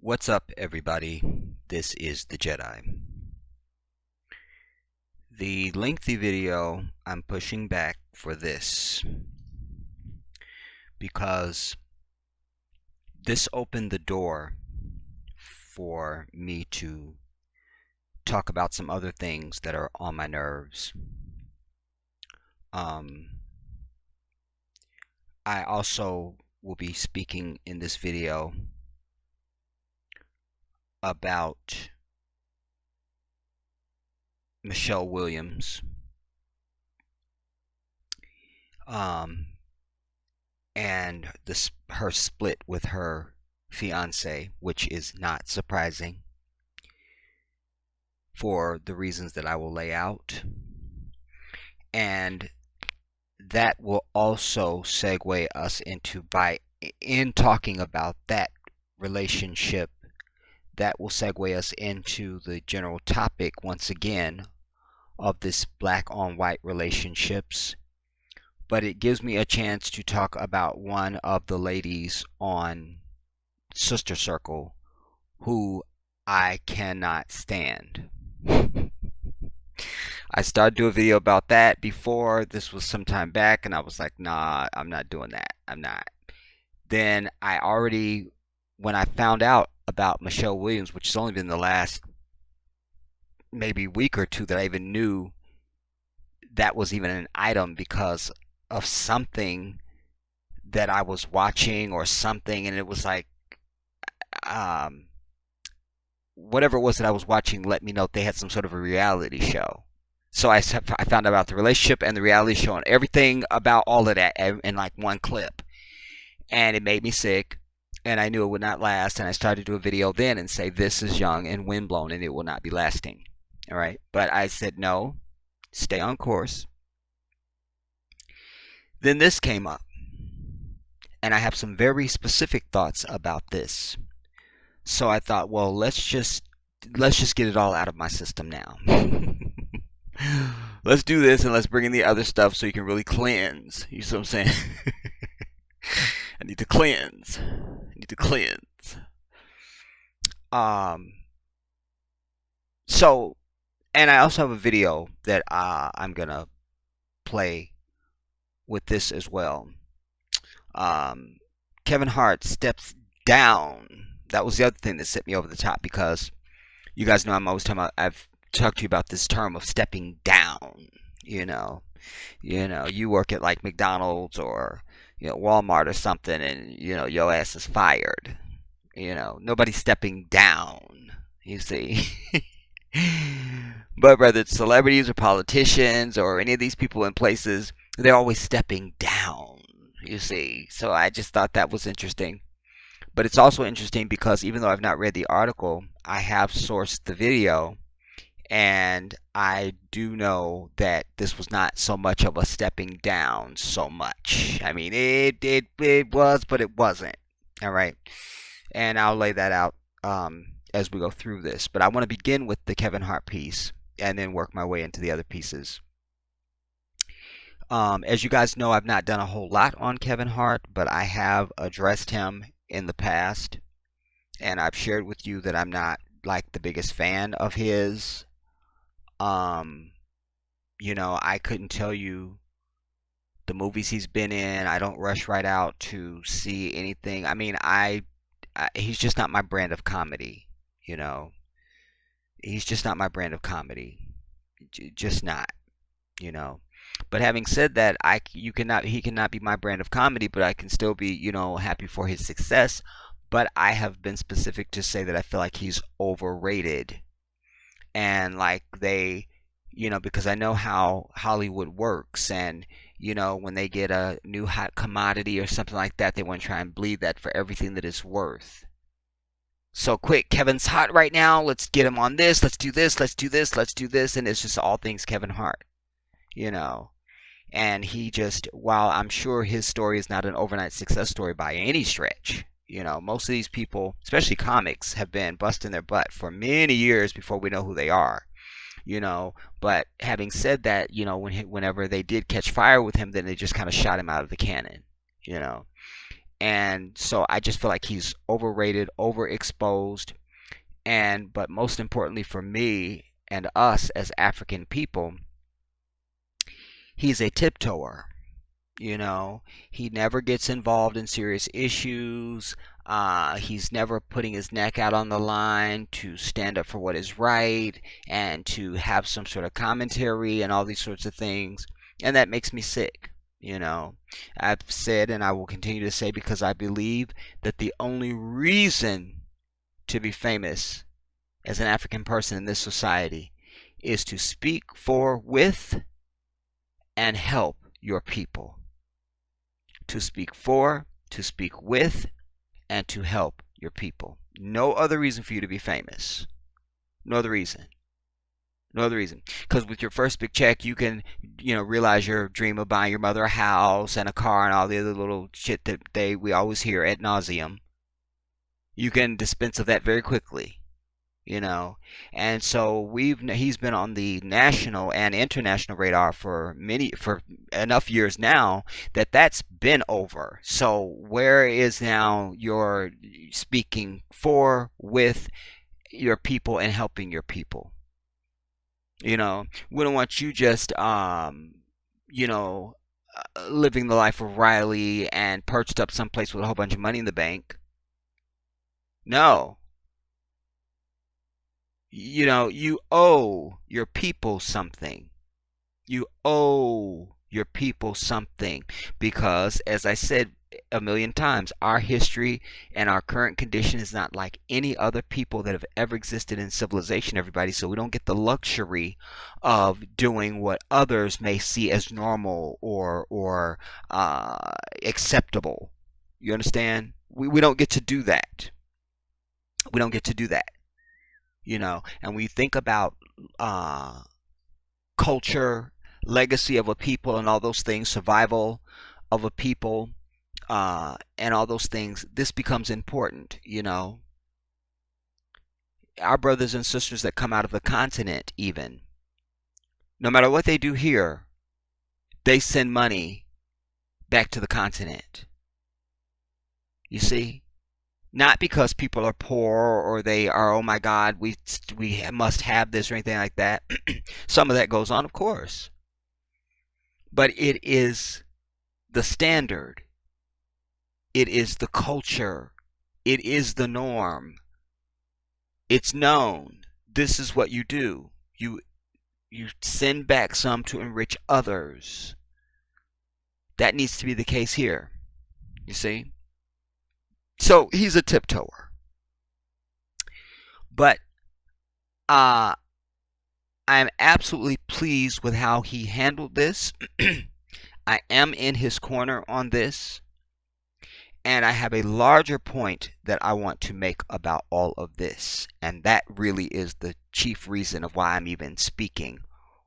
What's up, everybody? This is the Jedi. The lengthy video I'm pushing back for this because this opened the door for me to talk about some other things that are on my nerves. I also will be speaking in this video about Michelle Williams. And her split with her fiance, which is not surprising for the reasons that I will lay out. And that will also segue us into, in talking about that relationship, that will segue us into the general topic once again of this black on white relationships. But it gives me a chance to talk about one of the ladies on Sister Circle who I cannot stand. I started to do a video about that before. This was some time back, and I was like, nah, I'm not doing that. I'm not. Then when I found out about Michelle Williams, which has only been the last maybe week or two that I even knew that was even an item because of something that I was watching or something, and it was like, whatever it was that I was watching let me know they had some sort of a reality show. So I found out about the relationship and the reality show and everything about all of that in like one clip. And it made me sick, and I knew it would not last, and I started to do a video then and say this is young and windblown and it will not be lasting. All right. But I said no, stay on course. Then this came up, and I have some very specific thoughts about this. So I thought, well, let's just get it all out of my system now. Let's do this and let's bring in the other stuff so you can really cleanse. You see what I'm saying? I need to cleanse. So, and I also have a video that I'm gonna play with this as well. Kevin Hart steps down. That was the other thing that set me over the top, because you guys know I'm always talking about, I've talked to you about this term of stepping down. You work at like McDonald's or Walmart or something, and your ass is fired. Nobody's stepping down, you see. But whether it's celebrities or politicians or any of these people in places, they're always stepping down, you see. So I just thought that was interesting. But it's also interesting because even though I've not read the article, I have sourced the video, and I do know that this was not so much of a stepping down so much. I mean, it was, but it wasn't. All right. And I'll lay that out as we go through this. But I want to begin with the Kevin Hart piece and then work my way into the other pieces. As you guys know, I've not done a whole lot on Kevin Hart, but I have addressed him in the past, and I've shared with you that I'm not like the biggest fan of his. I couldn't tell you the movies he's been in. I don't rush right out to see anything. I mean, he's just not my brand of comedy. He's just not my brand of comedy. Just not. But having said that, he cannot be my brand of comedy, but I can still be, happy for his success. But I have been specific to say that I feel like he's overrated. And like because I know how Hollywood works, and when they get a new hot commodity or something like that, they want to try and bleed that for everything that it's worth. So quick, Kevin's hot right now, let's get him on this, let's do this, let's do this, let's do this, and it's just all things Kevin Hart. And he just, while I'm sure his story is not an overnight success story by any stretch, most of these people, especially comics, have been busting their butt for many years before we know who they are. But having said that, whenever they did catch fire with him, then they just kind of shot him out of the cannon. And so I just feel like he's overrated, overexposed, and but most importantly for me and us as African people, he's a tiptoer. You know, he never gets involved in serious issues. He's never putting his neck out on the line to stand up for what is right and to have some sort of commentary and all these sorts of things. And that makes me sick. You know, I've said and I will continue to say, because I believe that the only reason to be famous as an African person in this society is to speak for, with, and help your people. To speak for, to speak with, and to help your people. No other reason for you to be famous. No other reason. No other reason. Because with your first big check, you can, realize your dream of buying your mother a house and a car and all the other little shit that we always hear ad nauseum. You can dispense of that very quickly. And so he's been on the national and international radar for enough years now that that's been over. So where is now your speaking for, with your people and helping your people? We don't want you just living the life of Riley and perched up someplace with a whole bunch of money in the bank. No. You owe your people something. You owe your people something because, as I said a million times, our history and our current condition is not like any other people that have ever existed in civilization, everybody. So we don't get the luxury of doing what others may see as normal or acceptable. You understand? We don't get to do that. We don't get to do that. And we think about culture, legacy of a people, and all those things, survival of a people, and all those things. This becomes important. Our brothers and sisters that come out of the continent, even, no matter what they do here, they send money back to the continent. You see? Not because people are poor or they are, oh my God, we must have this or anything like that. Some of that goes on, of course. But it is the standard. It is the culture. It is the norm. It's known. This is what you do. You send back some to enrich others. That needs to be the case here. You see? So he's a tiptoer. But I'm absolutely pleased with how he handled this. I am in his corner on this. And I have a larger point that I want to make about all of this. And that really is the chief reason of why I'm even speaking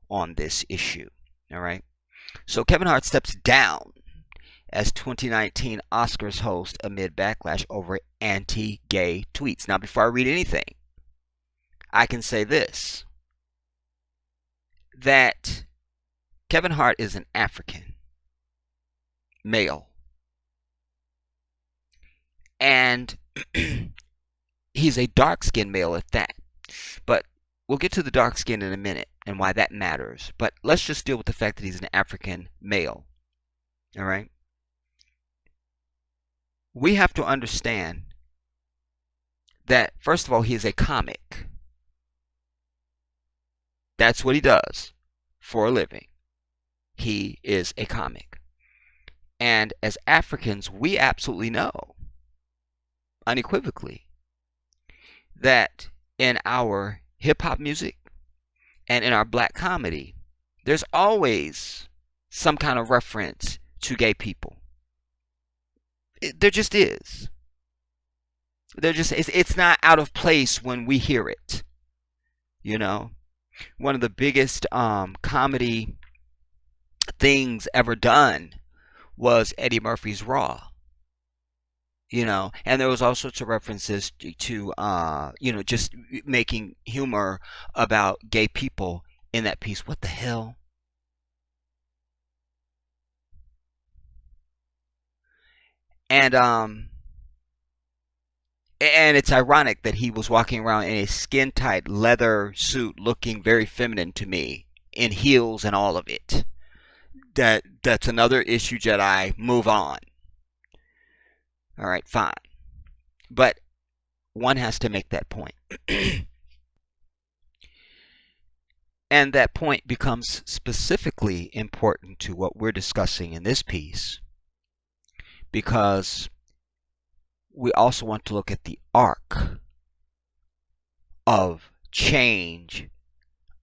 on this issue. All right. So Kevin Hart steps down as 2019 Oscars host amid backlash over anti-gay tweets. Now, before I read anything, I can say this, that Kevin Hart is an African male. And he's a dark-skinned male at that. But we'll get to the dark skin in a minute and why that matters. But let's just deal with the fact that he's an African male. All right? We have to understand that, first of all, he is a comic. That's what he does for a living. He is a comic. And as Africans, we absolutely know, unequivocally, that in our hip-hop music and in our black comedy, there's always some kind of reference to gay people. There just is. It's not out of place when we hear it. One of the biggest comedy things ever done was Eddie Murphy's Raw. And there was all sorts of references to just making humor about gay people in that piece. What the hell? And it's ironic that he was walking around in a skin-tight leather suit looking very feminine to me, in heels and all of it. That's another issue, Jedi. Move on. All right, fine. But one has to make that point. And that point becomes specifically important to what we're discussing in this piece, because we also want to look at the arc of change,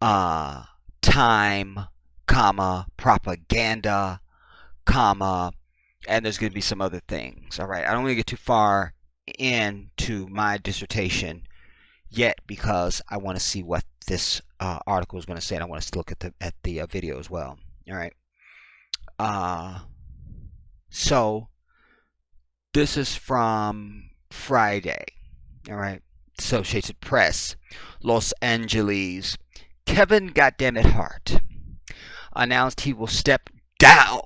time, comma, propaganda, comma, and there's going to be some other things. All right, I don't want to get too far into my dissertation yet because I want to see what this article is going to say, and I want us to look at the video as well. All right. So this is from Friday. All right. Associated Press, Los Angeles. Kevin Goddammit Hart announced he will step down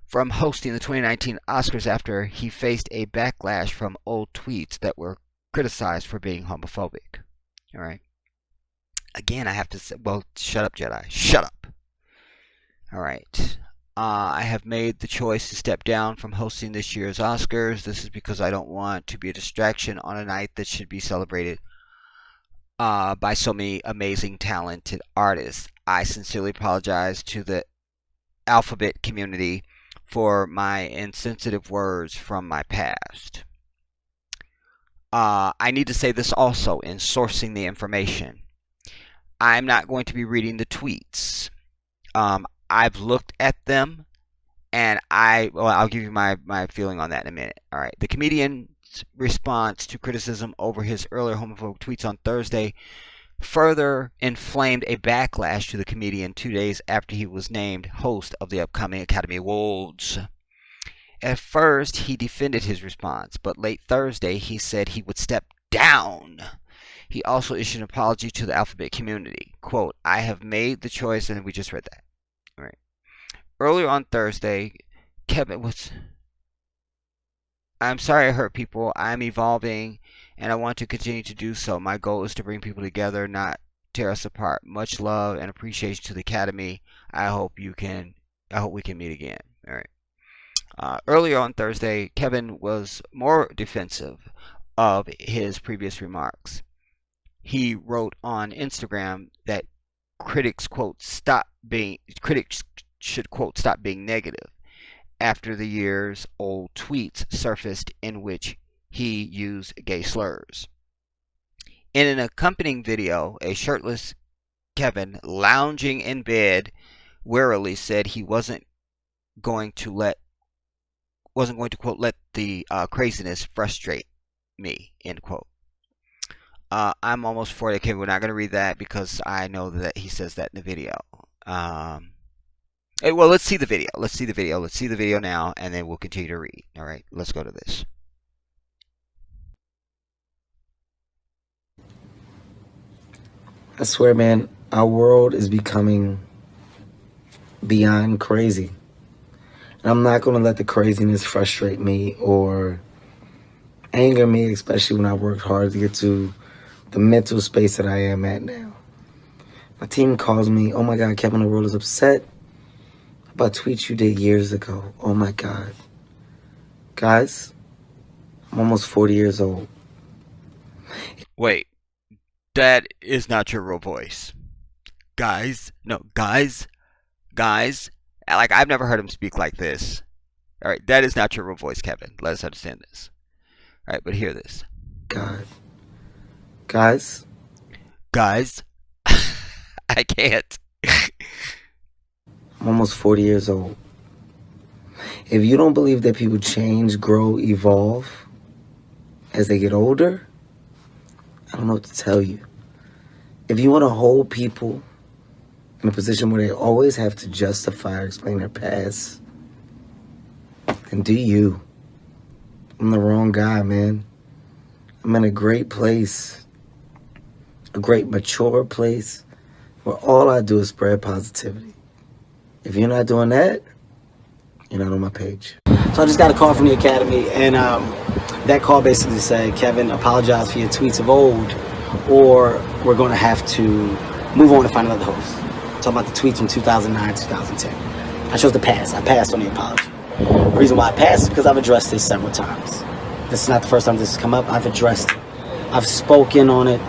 from hosting the 2019 Oscars after he faced a backlash from old tweets that were criticized for being homophobic. All right. Again, I have to say, well, shut up, Jedi. Shut up. All right. I have made the choice to step down from hosting this year's Oscars. This is because I don't want to be a distraction on a night that should be celebrated by so many amazing, talented artists. I sincerely apologize to the alphabet community for my insensitive words from my past. I need to say this also in sourcing the information. I'm not going to be reading the tweets. I've looked at them, and I'll give you my feeling on that in a minute. All right. The comedian's response to criticism over his earlier homophobic tweets on Thursday further inflamed a backlash to the comedian 2 days after he was named host of the upcoming Academy Awards. At first, he defended his response, but late Thursday, he said he would step down. He also issued an apology to the alphabet community. Quote, I have made the choice, and we just read that. All right. Earlier on Thursday, Kevin was... I'm sorry I hurt people. I'm evolving, and I want to continue to do so. My goal is to bring people together, not tear us apart. Much love and appreciation to the Academy. I hope we can meet again. All right. Earlier on Thursday, Kevin was more defensive of his previous remarks. He wrote on Instagram that critics should quote stop being negative after the year's old tweets surfaced in which he used gay slurs. In an accompanying video, a shirtless Kevin lounging in bed wearily said he wasn't going to quote let the craziness frustrate me, end quote. I'm almost 40. Okay, we're not going to read that because I know that he says that in the video. Well, let's see the video. Let's see the video now, and then we'll continue to read. All right, let's go to this. I swear, man, our world is becoming beyond crazy. And I'm not going to let the craziness frustrate me or anger me, especially when I worked hard to get to the mental space that I am at now. My team calls me, oh my God, Kevin, the world is upset about tweets you did years ago. Oh my God. Guys, I'm almost 40 years old. Wait, that is not your real voice. Guys, like I've never heard him speak like this. All right, that is not your real voice, Kevin. Let us understand this. All right, but hear this. God. Guys, I can't. I'm almost 40 years old. If you don't believe that people change, grow, evolve as they get older, I don't know what to tell you. If you want to hold people in a position where they always have to justify or explain their past, then do you. I'm the wrong guy, man. I'm in a great place, a great mature place, where all I do is spread positivity. If you're not doing that, you're not on my page. So I just got a call from the academy, and that call basically said, Kevin, apologize for your tweets of old, or we're going to have to move on and find another host. Talking about the tweets from 2009, 2010. I chose to pass. I passed on the apology. The reason why I passed is because I've addressed this several times. This is not the first time this has come up. I've addressed it. I've spoken on it.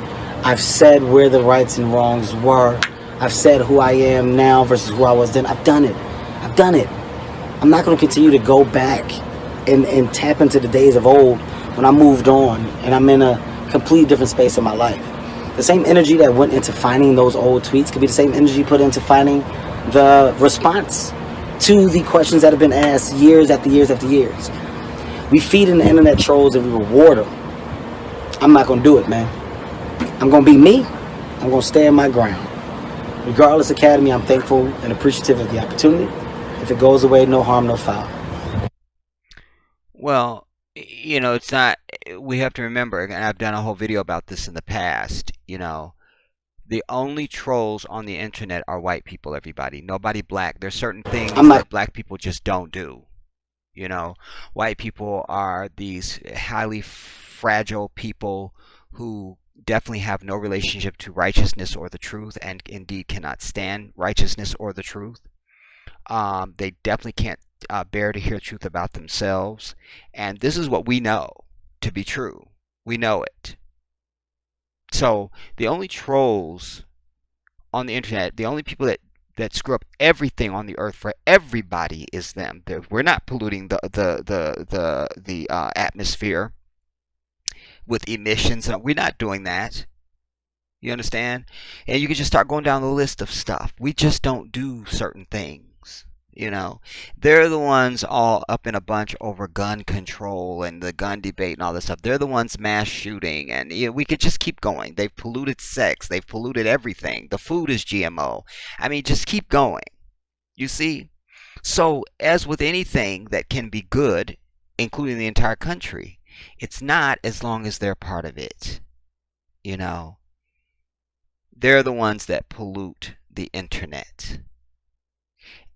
I've said where the rights and wrongs were. I've said who I am now versus who I was then. I've done it. I've done it. I'm not going to continue to go back and tap into the days of old when I moved on and I'm in a completely different space in my life. The same energy that went into finding those old tweets could be the same energy put into finding the response to the questions that have been asked years after years after years. We feed in the internet trolls and we reward them. I'm not going to do it, man. I'm going to be me. I'm going to stand my ground. Regardless, Academy, I'm thankful and appreciative of the opportunity. If it goes away, no harm, no foul. Well, it's not. We have to remember, and I've done a whole video about this in the past. The only trolls on the internet are white people. Everybody, nobody black. There's certain I'm things not. that black people just don't do. You know, White people are these highly fragile people who definitely have no relationship to righteousness or the truth, and indeed cannot stand righteousness or the truth. They definitely can't bear to hear the truth about themselves. And this is what we know to be true. We know it. So the only trolls on the internet, the only people that screw up everything on the earth for everybody is them. We're not polluting the atmosphere with emissions. We're not doing that. You understand? And you can just start going down the list of stuff. We just don't do certain things. They're the ones all up in a bunch over gun control and the gun debate and all this stuff. They're the ones mass shooting, and we could just keep going. They've polluted sex. They've polluted everything. The food is GMO. I mean, just keep going. You see? So, as with anything that can be good, including the entire country, it's not as long as they're part of it. You know, they're the ones that pollute the internet.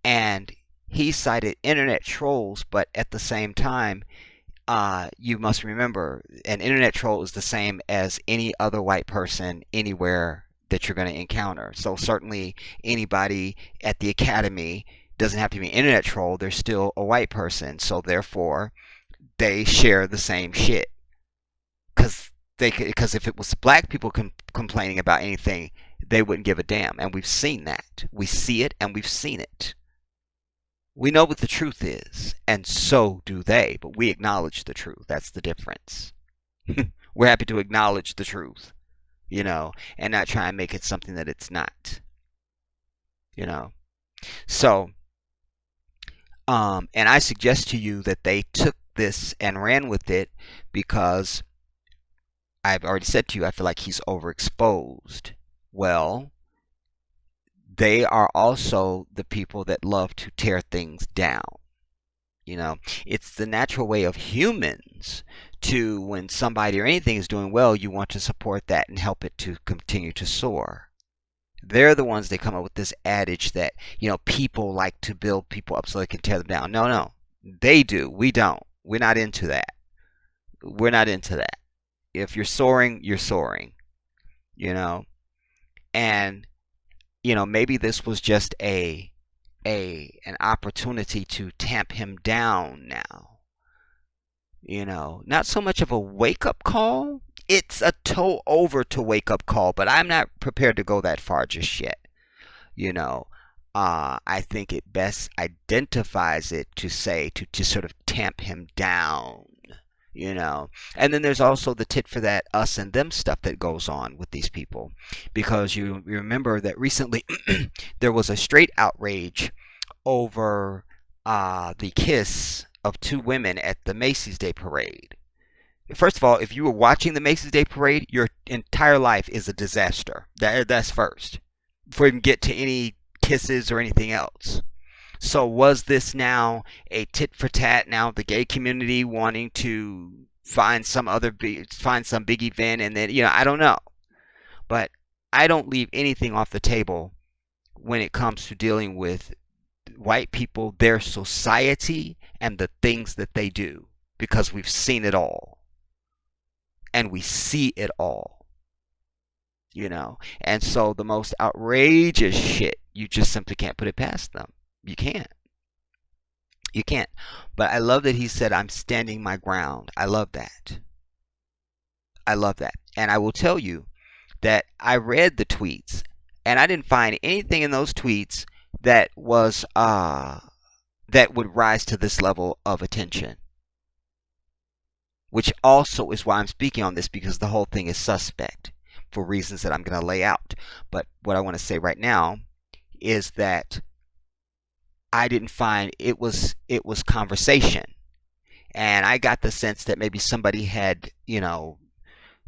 And he cited internet trolls, but at the same time, you must remember an internet troll is the same as any other white person anywhere that you're going to encounter. So certainly anybody at the academy doesn't have to be an internet troll. They're still a white person. So therefore, they share the same shit. Because if it was black people complaining about anything, they wouldn't give a damn. And we've seen that. We see it and we've seen it. We know what the truth is, and so do they, but we acknowledge the truth. That's the difference. We're happy to acknowledge the truth, and not try and make it something that it's not, you know. So, and I suggest to you that they took this and ran with it because I've already said to you, I feel like he's overexposed. Well, they are also the people that love to tear things down. It's the natural way of humans to, when somebody or anything is doing well, you want to support that and help it to continue to soar. They're the ones that come up with this adage that, people like to build people up so they can tear them down. No, no. They do. We don't. We're not into that. We're not into that. If you're soaring, you're soaring. And maybe this was just an opportunity to tamp him down now. Not so much of a wake-up call. It's a toe over to wake-up call, but I'm not prepared to go that far just yet. I think it best identifies it to say, to sort of tamp him down. And then there's also the tit for that us and them stuff that goes on with these people, because you remember that recently there was a straight outrage over the kiss of two women at the Macy's Day Parade. First of all, if you were watching the Macy's Day Parade, your entire life is a disaster. That's first, before you even get to any kisses or anything else. So was this now a tit for tat? Now the gay community wanting to find some big event, and then I don't know, but I don't leave anything off the table when it comes to dealing with white people, their society, and the things that they do, because we've seen it all and we see it all, And so the most outrageous shit, you just simply can't put it past them. You can't. You can't. But I love that he said, I'm standing my ground. I love that. I love that. And I will tell you that I read the tweets and I didn't find anything in those tweets that was that would rise to this level of attention. Which also is why I'm speaking on this, because the whole thing is suspect for reasons that I'm going to lay out. But what I want to say right now is that I didn't find it was conversation. And I got the sense that maybe somebody had,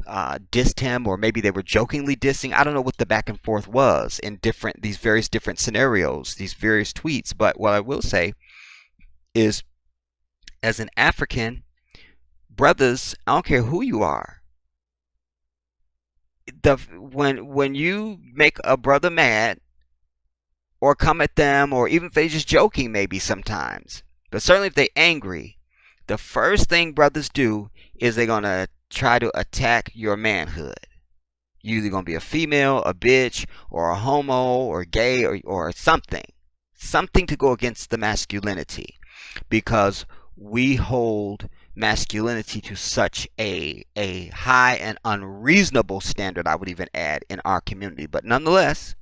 dissed him, or maybe they were jokingly dissing. I don't know what the back and forth was in these various different scenarios, these various tweets. But what I will say is, as an African, brothers, I don't care who you are, when you make a brother mad or come at them, or even if they're just joking maybe sometimes, but certainly if they're angry, the first thing brothers do is they're going to try to attack your manhood. You're either going to be a female, a bitch, or a homo, or gay, or something. Something to go against the masculinity. Because we hold masculinity to such a high and unreasonable standard, I would even add, in our community. But nonetheless,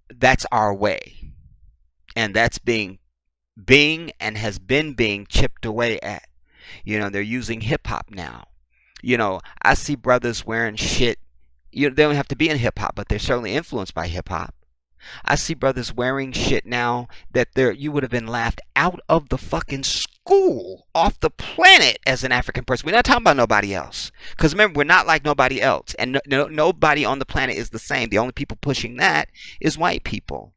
that's our way. And that's being and has been being chipped away at. They're using hip hop now. I see brothers wearing shit. They don't have to be in hip hop, but they're certainly influenced by hip hop. I see brothers wearing shit now that you would have been laughed out of the fucking school, off the planet, as an African person. We're not talking about nobody else. Because remember, we're not like nobody else. And nobody on the planet is the same. The only people pushing that is white people.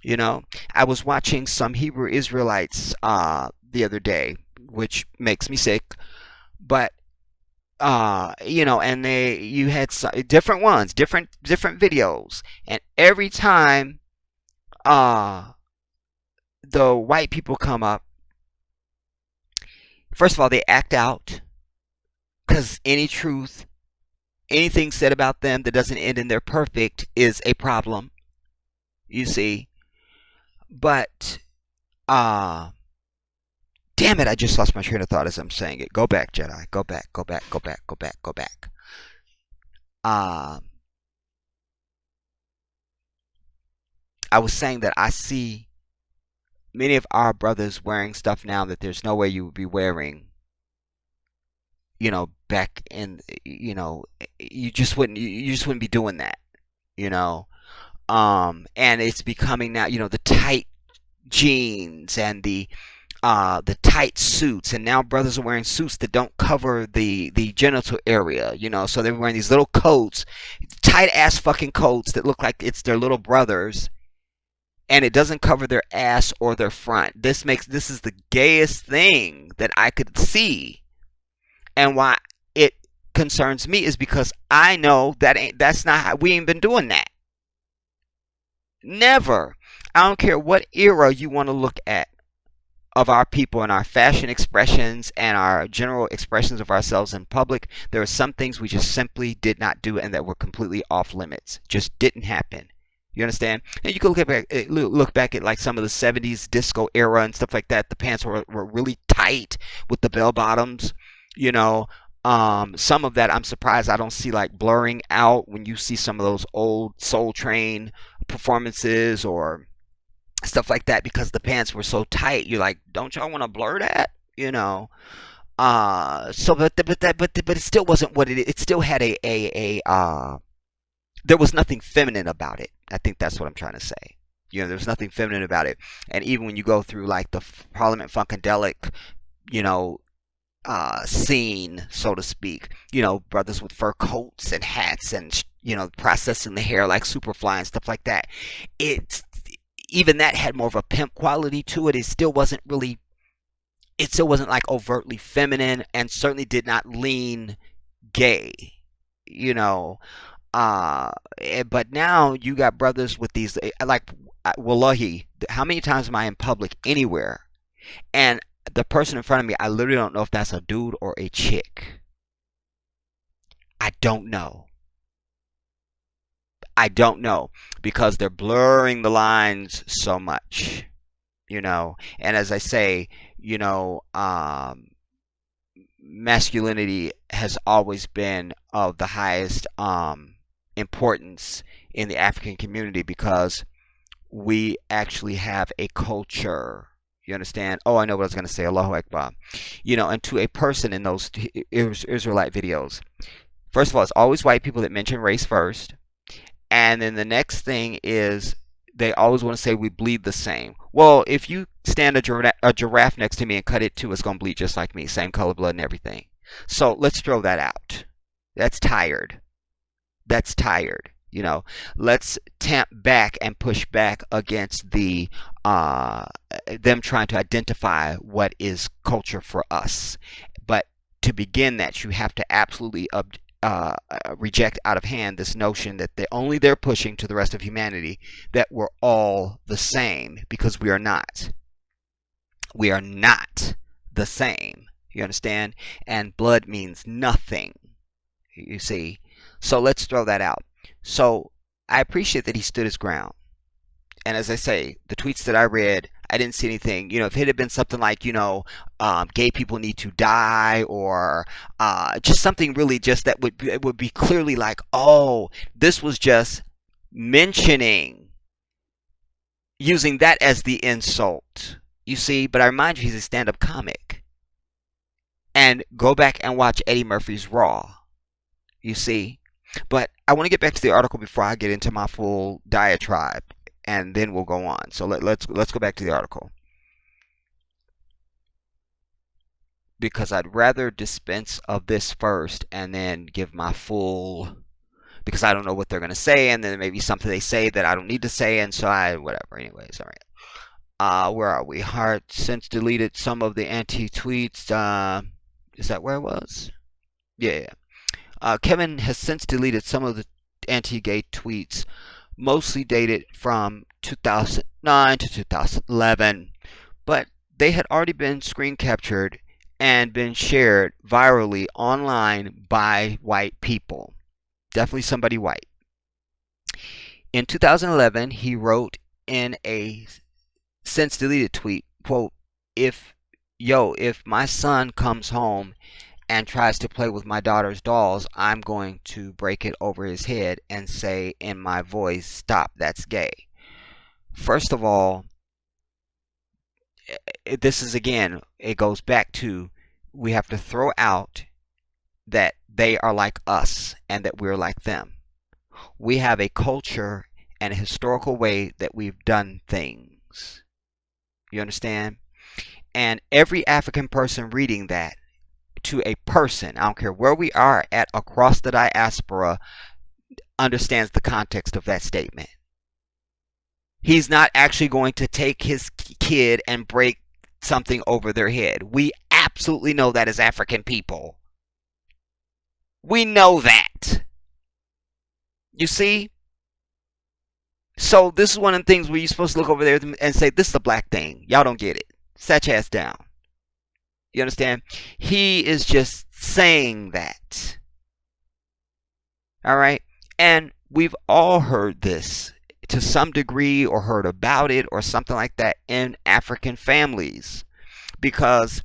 I was watching some Hebrew Israelites the other day, which makes me sick. But and you had different ones, different videos, and every time the white people come up, first of all, they act out, because anything said about them that doesn't end in they're perfect is a problem, you see. But damn it, I just lost my train of thought as I'm saying it. Go back, Jedi. Go back, go back, go back, go back, go back. I was saying that I see many of our brothers wearing stuff now that there's no way you would be wearing, back in, you just wouldn't be doing that, and it's becoming now, the tight jeans and the tight suits, and now brothers are wearing suits that don't cover the genital area, so they're wearing these little coats, tight ass fucking coats that look like it's their little brothers, and it doesn't cover their ass or their front. This is the gayest thing that I could see. And why it concerns me is because I know that's not how we ain't been doing that. Never. I don't care what era you want to look at of our people and our fashion expressions and our general expressions of ourselves in public. There are some things we just simply did not do, and that were completely off limits. Just didn't happen. You understand? And you can look back at like some of the 70s disco era and stuff like that. The pants were really tight with the bell bottoms. Some of that I'm surprised I don't see like blurring out when you see some of those old Soul Train performances or stuff like that, because the pants were so tight. You're like, don't y'all want to blur that? So but it still wasn't what it still had there was nothing feminine about it. I think that's what I'm trying to say. There was nothing feminine about it. And even when you go through like the Parliament Funkadelic, scene, so to speak, brothers with fur coats and hats and, processing the hair like Superfly and stuff like that. Even that had more of a pimp quality to it. It still wasn't like overtly feminine, and certainly did not lean gay, but now you got brothers with these, like, Wallahi, how many times am I in public anywhere, and the person in front of me, I literally don't know if that's a dude or a chick. I don't know. I don't know because they're blurring the lines so much, And as I say, you know, masculinity has always been of the highest importance in the African community because we actually have a culture. You understand? Oh, I know what I was going to say. Allahu Akbar. And to a person in those Israelite videos, first of all, it's always white people that mention race first. And then the next thing is they always want to say we bleed the same. Well, if you stand a giraffe next to me and cut it too, it's going to bleed just like me. Same color blood and everything. So let's throw that out. That's tired. That's tired. Let's tamp back and push back against them trying to identify what is culture for us. But to begin that, you have to absolutely reject out of hand this notion that they're pushing to the rest of humanity that we're all the same, because we are not. We are not the same. You understand? And blood means nothing. You see? So let's throw that out. So I appreciate that he stood his ground. And as I say, the tweets that I read, I didn't see anything. If it had been something like, gay people need to die, or just something really just that would be clearly like, oh, this was just mentioning, using that as the insult. You see, but I remind you, he's a stand-up comic. And go back and watch Eddie Murphy's Raw. You see? But I want to get back to the article before I get into my full diatribe, and then we'll go on. So let's go back to the article, because I'd rather dispense of this first and then give my full, because I don't know what they're going to say, and then maybe something they say that I don't need to say, and so whatever. Anyways, all right. Where are we? Hart since deleted some of the anti-tweets. Is that where it was? Yeah. Kevin has since deleted some of the anti-gay tweets, mostly dated from 2009 to 2011, but they had already been screen captured and been shared virally online by white people. Definitely somebody white. In 2011, he wrote in a since deleted tweet, quote, if my son comes home and tries to play with my daughter's dolls, I'm going to break it over his head and say in my voice, stop, that's gay. First of all, this is, again, it goes back to, we have to throw out that they are like us and that we're like them. We have a culture and a historical way that we've done things. You understand? And every African person reading that, to a person, I don't care where we are at across the diaspora, understands the context of that statement. He's not actually going to take his kid and break something over their head. We absolutely know that as African people. We know that. You see? So this is one of the things where you're supposed to look over there and say, this is a black thing. Y'all don't get it. Set your ass down. You understand? He is just saying that. All right? And we've all heard this to some degree, or heard about it or something like that in African families. Because,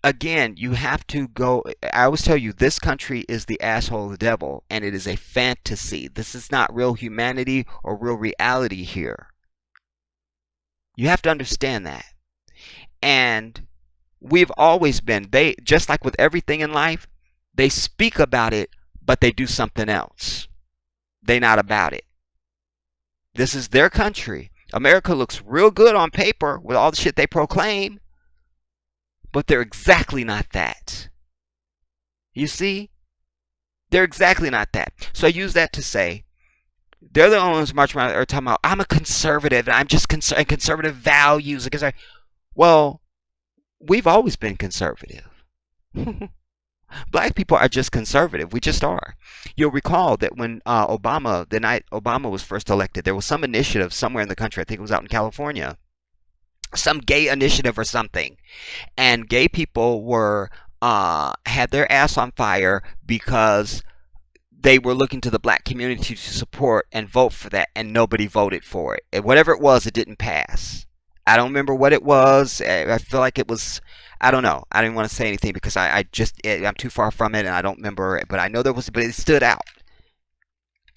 again, you have to go. I always tell you, this country is the asshole of the devil, and it is a fantasy. This is not real humanity or real reality here. You have to understand that. And we've always been, just like with everything in life, they speak about it, but they do something else. They're not about it. This is their country. America looks real good on paper with all the shit they proclaim, but they're exactly not that. You see? They're exactly not that. So I use that to say, they're the only ones marching around are talking about, I'm a conservative, and I'm just conservative values. Well, we've always been conservative. Black people are just conservative. We just are. You'll recall that when the night Obama was first elected, there was some initiative somewhere in the country. I think it was out in California, some gay initiative or something, and gay people were had their ass on fire because they were looking to the black community to support and vote for that, and nobody voted for it. And whatever it was, it didn't pass. I don't remember what it was. I feel like it was. I don't know. I didn't want to say anything because I'm too far from it and I don't remember it. But I know there was, but it stood out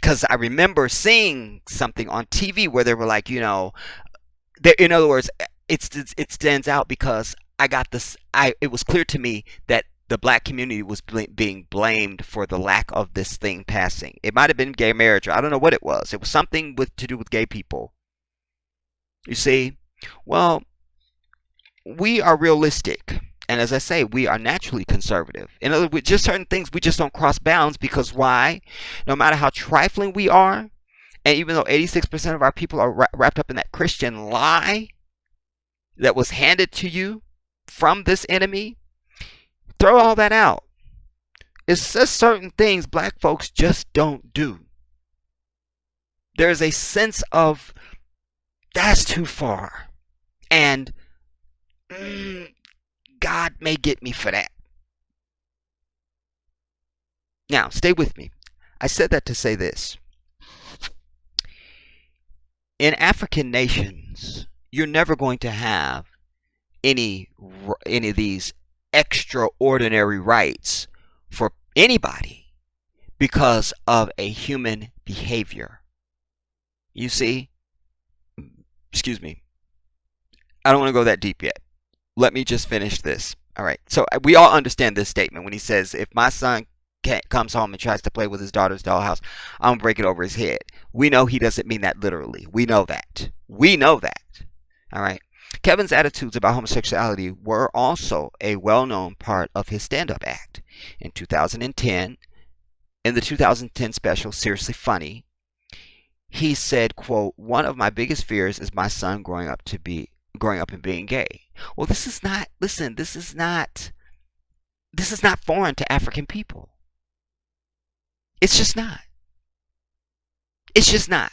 because I remember seeing something on TV where they were like, in other words, it stands out because I got this. It was clear to me that the black community was being blamed for the lack of this thing passing. It might have been gay marriage, or I don't know what it was. It was something to do with gay people. You see, well, we are realistic. And as I say, we are naturally conservative. In other words, just certain things we just don't cross bounds because why? No matter how trifling we are, and even though 86% of our people are wrapped up in that Christian lie that was handed to you from this enemy, throw all that out. It's just certain things black folks just don't do. There's a sense of that's too far. And God may get me for that. Now, stay with me. I said that to say this. In African nations, you're never going to have any of these extraordinary rights for anybody because of a human behavior. You see? Excuse me. I don't want to go that deep yet. Let me just finish this. All right. So we all understand this statement when he says, if my son comes home and tries to play with his daughter's dollhouse, I'm going to break it over his head. We know he doesn't mean that literally. We know that. We know that. All right. Kevin's attitudes about homosexuality were also a well-known part of his stand-up act. In 2010, in the 2010 special, Seriously Funny, he said, quote, one of my biggest fears is my son growing up and being gay. Well, this is not foreign to African people. It's just not. It's just not.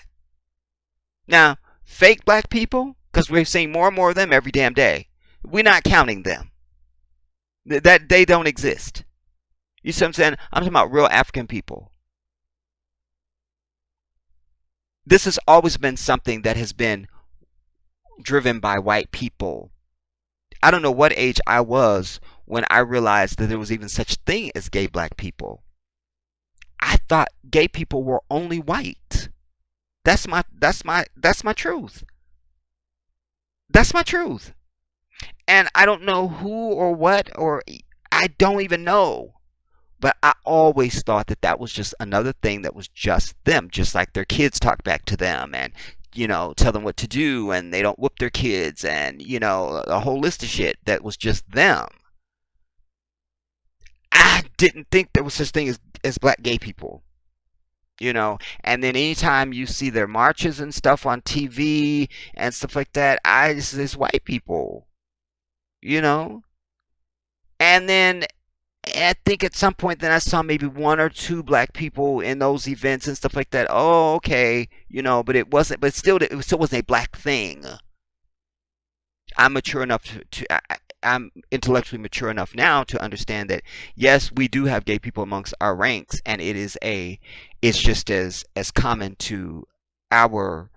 Now, fake black people, because we're seeing more and more of them every damn day, we're not counting them. That they don't exist. You see what I'm saying? I'm talking about real African people. This has always been something that has been driven by white people. I don't know what age I was when I realized that there was even such thing as gay black people. I thought gay people were only white. That's my truth. That's my truth. And I don't know who or what, or I don't even know. But I always thought that was just another thing that was just them, just like their kids talk back to them and, tell them what to do and they don't whoop their kids and, a whole list of shit that was just them. I didn't think there was such thing as black gay people. And then anytime you see their marches and stuff on TV and stuff like that, it's white people, and then I think at some point then I saw maybe one or two black people in those events and stuff like that. Oh, okay, but it wasn't, but still, it still wasn't a black thing. I'm mature enough I'm intellectually mature enough now to understand that yes, we do have gay people amongst our ranks, and it's just as common to our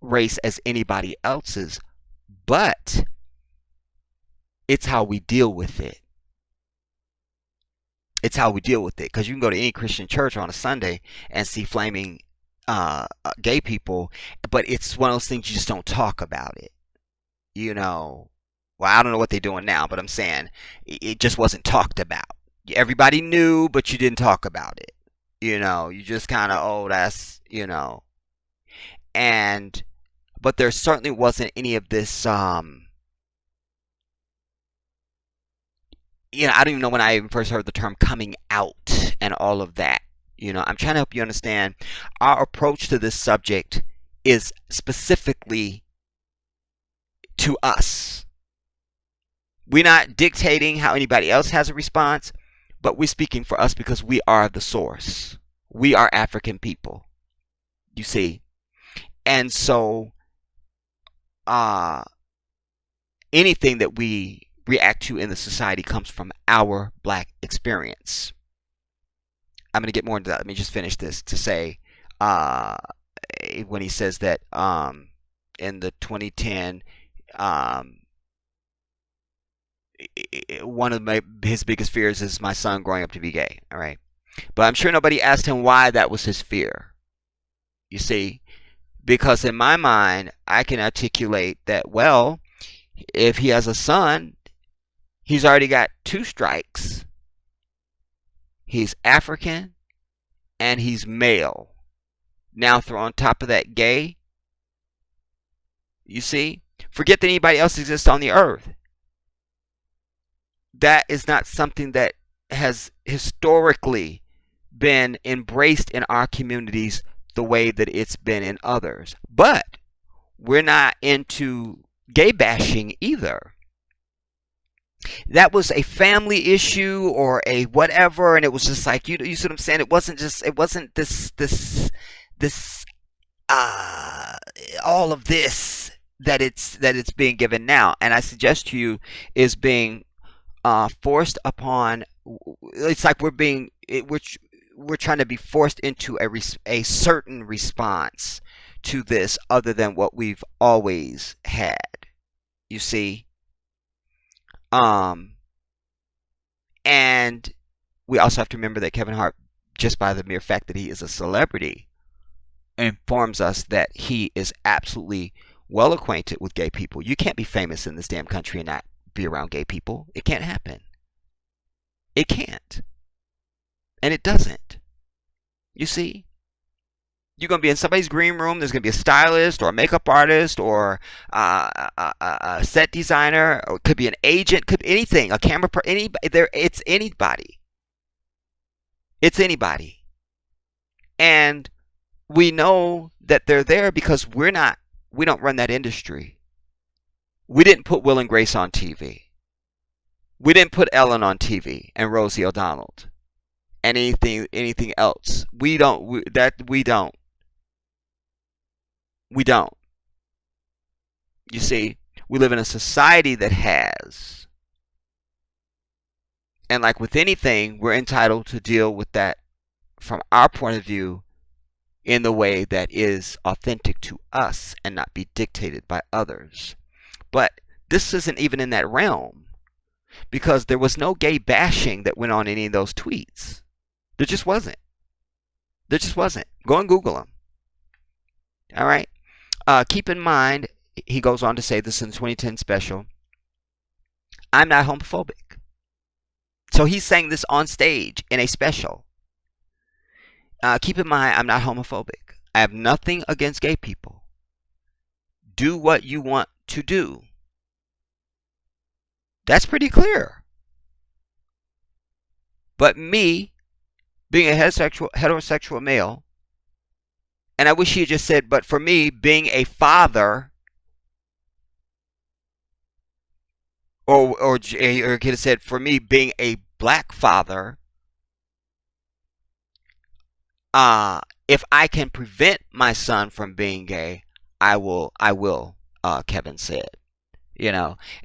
race as anybody else's, but it's how we deal with it. It's how we deal with it, because you can go to any Christian church on a Sunday and see flaming gay people, but it's one of those things you just don't talk about it. Well, I don't know what they're doing now, but I'm saying it just wasn't talked about. Everybody knew, but you didn't talk about it. You just kind of, oh, that's, and, but there certainly wasn't any of this, I don't even know when I even first heard the term coming out and all of that. I'm trying to help you understand our approach to this subject is specifically to us. We're not dictating how anybody else has a response, but we're speaking for us because we are the source. We are African people, you see. And so uh, anything that we react to in the society comes from our black experience. I'm going to get more into that. Let me just finish this to say uh, when he says that in the 2010, um, one of his biggest fears is my son growing up to be gay. All right. But I'm sure nobody asked him why that was his fear. You see, because in my mind, I can articulate that, well, if he has a son, he's already got two strikes. He's African and he's male. Now throw on top of that gay, you see? Forget that anybody else exists on the earth. That is not something that has historically been embraced in our communities the way that it's been in others. But we're not into gay bashing either. That was a family issue or a whatever, and it was just like you see what I'm saying. It wasn't this uh all of this that it's being given now, and I suggest to you is being forced upon. It's like we're trying to be forced into a certain response to this other than what we've always had. You see, um, and we also have to remember that Kevin Hart, just by the mere fact that he is a celebrity, informs us that he is absolutely well acquainted with gay people. You can't be famous in this damn country and not be around gay people. It can't happen. It can't. And it doesn't. You see? You're going to be in somebody's green room. There's going to be a stylist or a makeup artist or a set designer. Or it could be an agent. Could be anything. A camera. Anybody. It's anybody. It's anybody. And we know that they're there because we don't run that industry. We didn't put Will and Grace on TV. We didn't put Ellen on TV and Rosie O'Donnell and anything else. We don't. We don't. We don't. You see, we live in a society that has, and like with anything, we're entitled to deal with that from our point of view in the way that is authentic to us and not be dictated by others. But this isn't even in that realm because there was no gay bashing that went on in any of those tweets. There just wasn't. There just wasn't. Go and Google them. All right. Keep in mind, he goes on to say this in the 2010 special, I'm not homophobic. So he's saying this on stage in a special. Keep in mind, I'm not homophobic. I have nothing against gay people. Do what you want to do. That's pretty clear. But me, being a heterosexual male, and I wish he had just said, but for me, being a father, or he could have said, for me, being a black father, if I can prevent my son from being gay, I will, Kevin said. And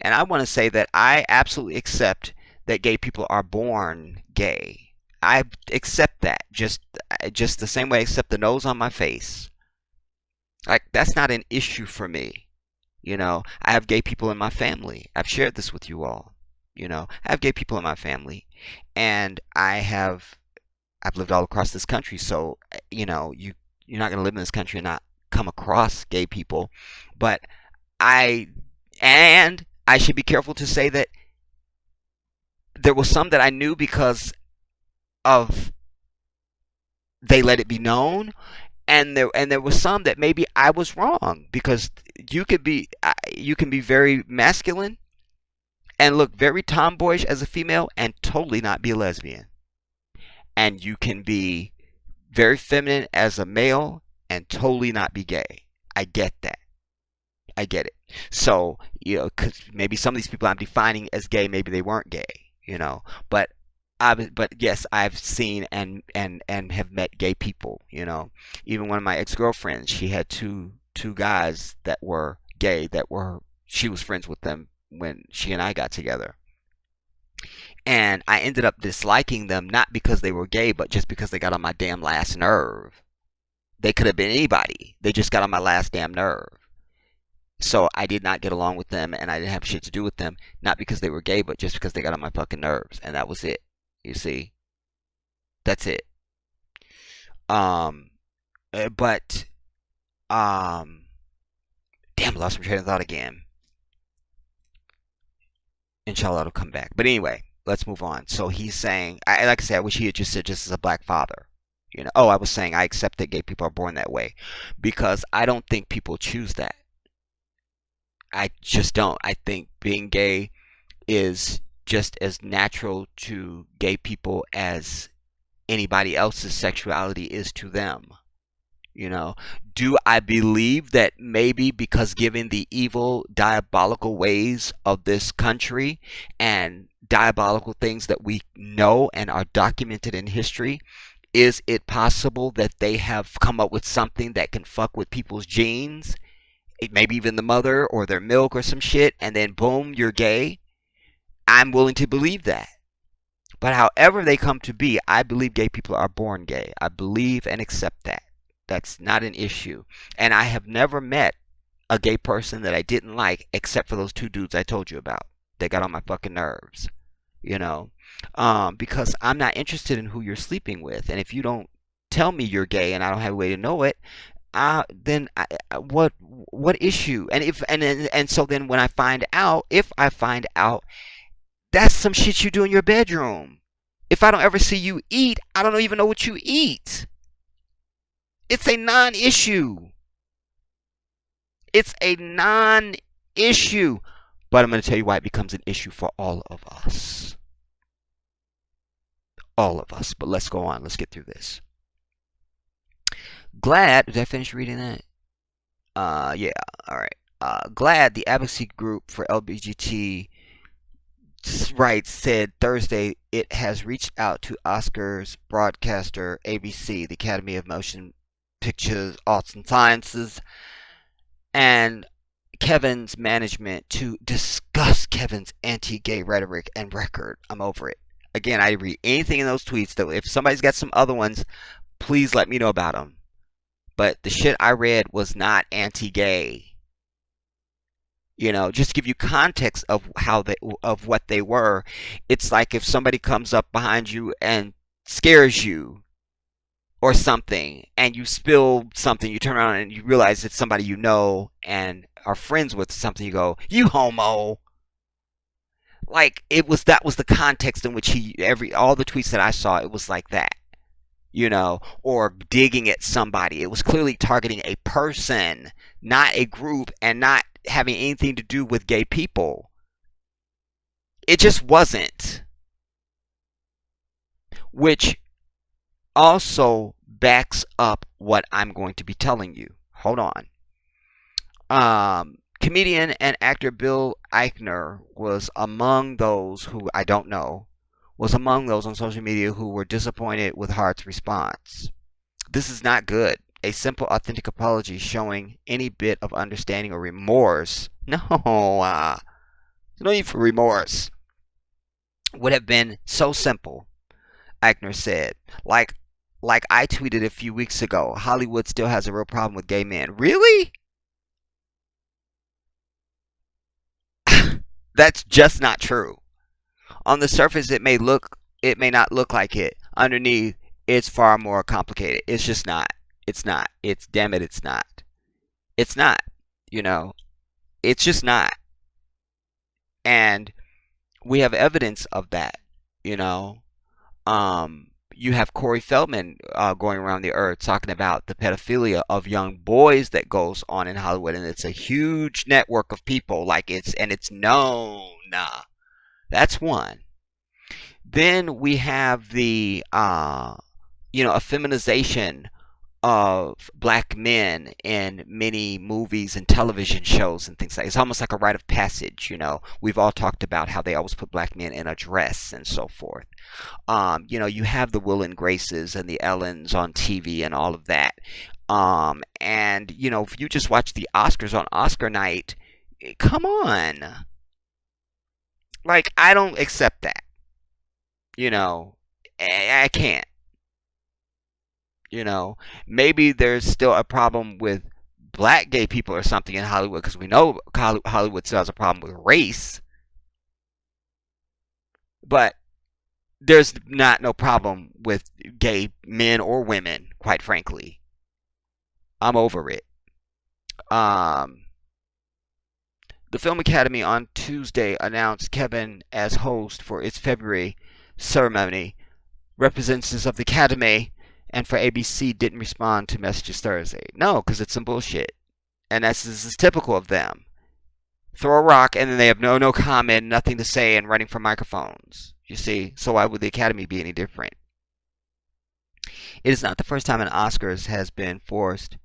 I want to say that I absolutely accept that gay people are born gay. I accept that just the same way I accept the nose on my face. Like, that's not an issue for me. I have gay people in my family. I've shared this with you all. I have gay people in my family, and I've lived all across this country. So you're not going to live in this country and not come across gay people. But I should be careful to say that there was some that I knew because of they let it be known, and there was some that maybe I was wrong, because you can be very masculine and look very tomboyish as a female and totally not be a lesbian, and you can be very feminine as a male and totally not be gay. I get that. I get it. So, because maybe some of these people I'm defining as gay, maybe they weren't gay. But but yes, I've seen and have met gay people. Even one of my ex-girlfriends, she had two guys that were gay she was friends with them when she and I got together. And I ended up disliking them not because they were gay, but just because they got on my damn last nerve. They could have been anybody. They just got on my last damn nerve. So I did not get along with them and I didn't have shit to do with them, not because they were gay, but just because they got on my fucking nerves. And that was it. You see? That's it. Um, but, um, damn, I lost my train of thought again. Inshallah, it'll come back. But anyway, let's move on. So he's saying, like I said, I wish he had just said just as a black father. Oh, I was saying I accept that gay people are born that way because I don't think people choose that. I just don't. I think being gay is just as natural to gay people as anybody else's sexuality is to them. You know, do I believe that maybe because given the evil, diabolical ways of this country and diabolical things that we know and are documented in history, is it possible that they have come up with something that can fuck with people's genes? Maybe even the mother or their milk or some shit, and then boom, you're gay? I'm willing to believe that. But however they come to be, I believe gay people are born gay. I believe and accept that. That's not an issue. And I have never met a gay person that I didn't like except for those two dudes I told you about. They got on my fucking nerves, you know. Because I'm not interested in who you're sleeping with. And if you don't tell me you're gay and I don't have a way to know it, then what issue? And so then when I find out, if I find out, that's some shit you do in your bedroom. If I don't ever see you eat, I don't even know what you eat. It's a non-issue. It's a non-issue. But I'm going to tell you why it becomes an issue for all of us. All of us. But let's go on. Let's get through this. GLAAD, did I finish reading that? Yeah, all right. GLAAD, the advocacy group for LGBT rights, said Thursday it has reached out to Oscars broadcaster ABC, the Academy of Motion Pictures, Arts and Sciences, and Kevin's management to discuss Kevin's anti-gay rhetoric and record. I'm over it. Again, I read anything in those tweets. That if somebody's got some other ones, please let me know about them. But the shit I read was not anti-gay. Just to give you context of of what they were. It's like if somebody comes up behind you and scares you or something, and you spill something, you turn around and you realize it's somebody you know and are friends with something, you go, "You homo." Like that was the context in which all the tweets that I saw, it was like that. Or digging at somebody. It was clearly targeting a person, not a group, and not having anything to do with gay people. It just wasn't. Which also backs up what I'm going to be telling you. Hold on. Comedian and actor Bill Eichner was among those who I don't know, was among those on social media who were disappointed with Hart's response. This is not good. A simple, authentic apology showing any bit of understanding or remorse. No, no need for remorse. Would have been so simple, Eichner said. Like I tweeted a few weeks ago, Hollywood still has a real problem with gay men. Really? That's just not true. On the surface, it may not look like it. Underneath, it's far more complicated. It's just not. It's not. Damn it, it's not. It's not. It's just not. And we have evidence of that. You know, you have Corey Feldman going around the earth talking about the pedophilia of young boys that goes on in Hollywood, and it's a huge network of people. It's known. That's one. Then we have the a feminization of black men in many movies and television shows and things like it's almost like a rite of passage, you know. We've all talked about how they always put black men in a dress and so forth. You know, you have the Will and Graces and the Ellens on TV and all of that. And you know, if you just watch the Oscars on Oscar night, come on. Like, I don't accept that. You know, I can't. You know, maybe there's still a problem with black gay people or something in Hollywood because we know Hollywood still has a problem with race, but there's not no problem with gay men or women, quite frankly. I'm over it. Um, the Film Academy on Tuesday announced Kevin as host for its February ceremony. Representatives of the Academy and for ABC didn't respond to messages Thursday. No, because it's some bullshit. And this is typical of them. Throw a rock and then they have no comment, nothing to say, and running for microphones. You see? So why would the Academy be any different? It is not the first time an Oscars has been forced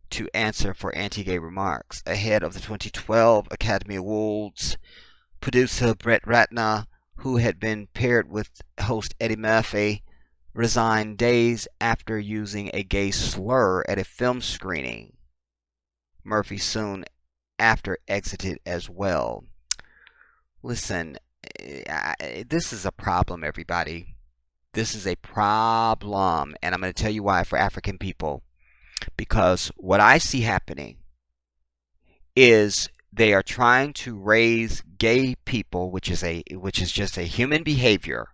to answer for anti-gay remarks. Ahead of the 2012 Academy Awards, producer Brett Ratner, who had been paired with host Eddie Murphy, resigned days after using a gay slur at a film screening. Murphy soon after exited as well. Listen, this is a problem, everybody. This is a problem, and I'm going to tell you why for African people. Because what I see happening is they are trying to raise gay people, which is just a human behavior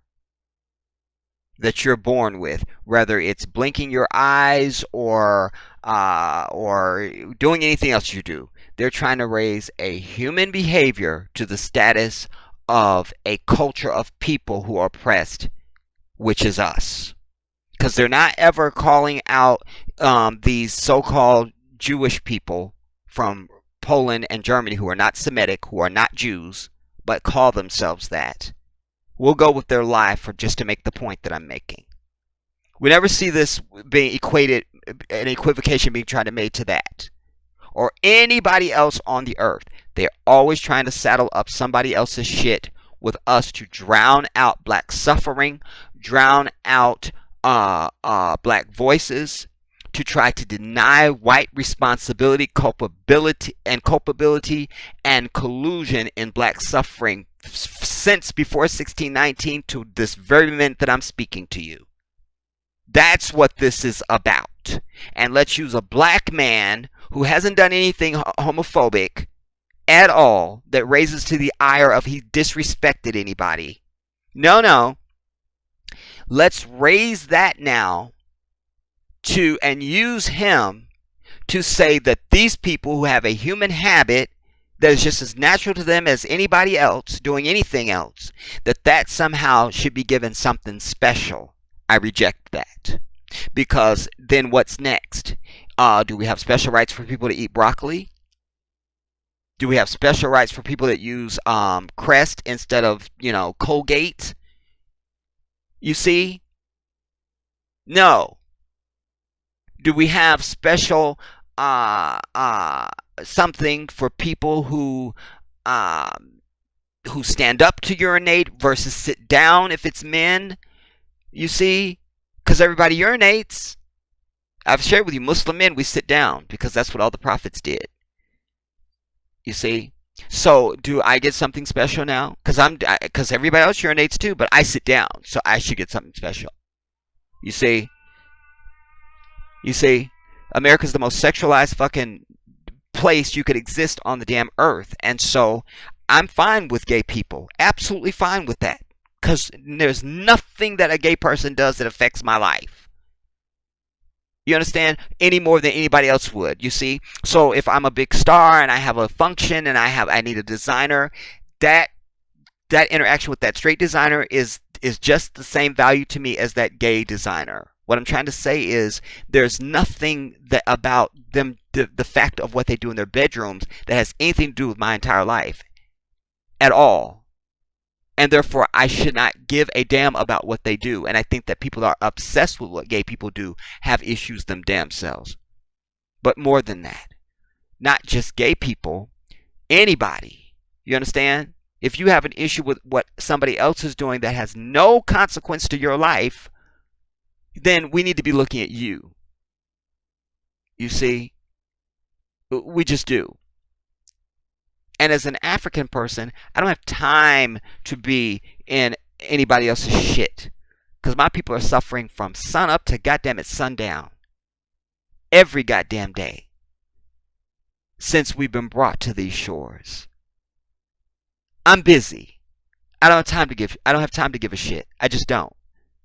that you're born with, whether it's blinking your eyes or doing anything else you do. They're trying to raise a human behavior to the status of a culture of people who are oppressed, which is us. Because they're not ever calling out these so-called Jewish people from Poland and Germany who are not Semitic, who are not Jews, but call themselves that. We'll go with their lie for just to make the point that I'm making. We never see this being equated, an equivocation being tried to made to that. Or anybody else on the earth. They're always trying to saddle up somebody else's shit with us to drown out black suffering, drown out black voices, to try to deny white responsibility, culpability and collusion in black suffering since before 1619 to this very minute that I'm speaking to you. That's what this is about. And let's use a black man who hasn't done anything homophobic at all that raises to the ire of he disrespected anybody. No. Let's raise that now to and use him to say that these people who have a human habit that is just as natural to them as anybody else doing anything else, that somehow should be given something special. I reject that. Because then what's next? Do we have special rights for people to eat broccoli? Do we have special rights for people that use Crest instead of, Colgate? You see? No. Do we have special something for people who stand up to urinate versus sit down if it's men? You see? Because everybody urinates. I've shared with you, Muslim men, we sit down because that's what all the prophets did. You see? So do I get something special now? Because everybody else urinates too, but I sit down, so I should get something special. You see? You see? America's the most sexualized fucking place you could exist on the damn earth. And so I'm fine with gay people. Absolutely fine with that. Because there's nothing that a gay person does that affects my life. You understand? Any more than anybody else would. You see? So if I'm a big star and I have a function and I need a designer, that interaction with that straight designer is just the same value to me as that gay designer. What I'm trying to say is there's nothing that about them, the fact of what they do in their bedrooms that has anything to do with my entire life at all. And therefore I should not give a damn about what they do. And I think that people that are obsessed with what gay people do have issues them damn selves. But more than that, not just gay people, anybody. You understand? If you have an issue with what somebody else is doing that has no consequence to your life, then we need to be looking at you. You see? We just do. And as an African person, I don't have time to be in anybody else's shit. Because my people are suffering from sun up to goddamn it sundown. Every goddamn day. Since we've been brought to these shores. I'm busy. I don't have time to give a shit. I just don't.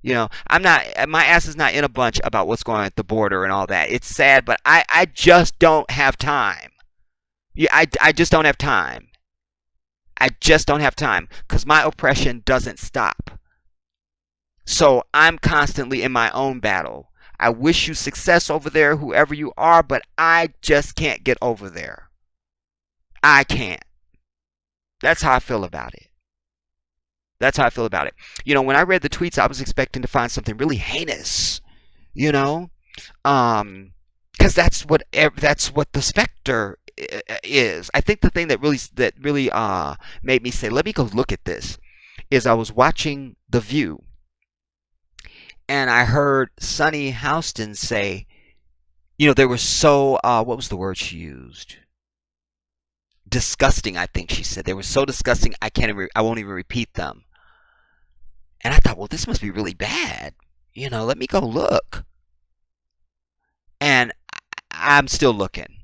You know, my ass is not in a bunch about what's going on at the border and all that. It's sad, but I just don't have time. Yeah, I just don't have time. I just don't have time because my oppression doesn't stop. So I'm constantly in my own battle. I wish you success over there, whoever you are, but I just can't get over there. I can't. That's how I feel about it. That's how I feel about it. You know, when I read the tweets, I was expecting to find something really heinous. You know, because that's what the specter is. I think the thing that really made me say, let me go look at this, is I was watching The View, and I heard Sunny Houston say, you know, they were so what was the word she used? Disgusting, I think she said. They were so disgusting I won't even repeat them. And I thought, well, this must be really bad. You know, let me go look. And I'm still looking.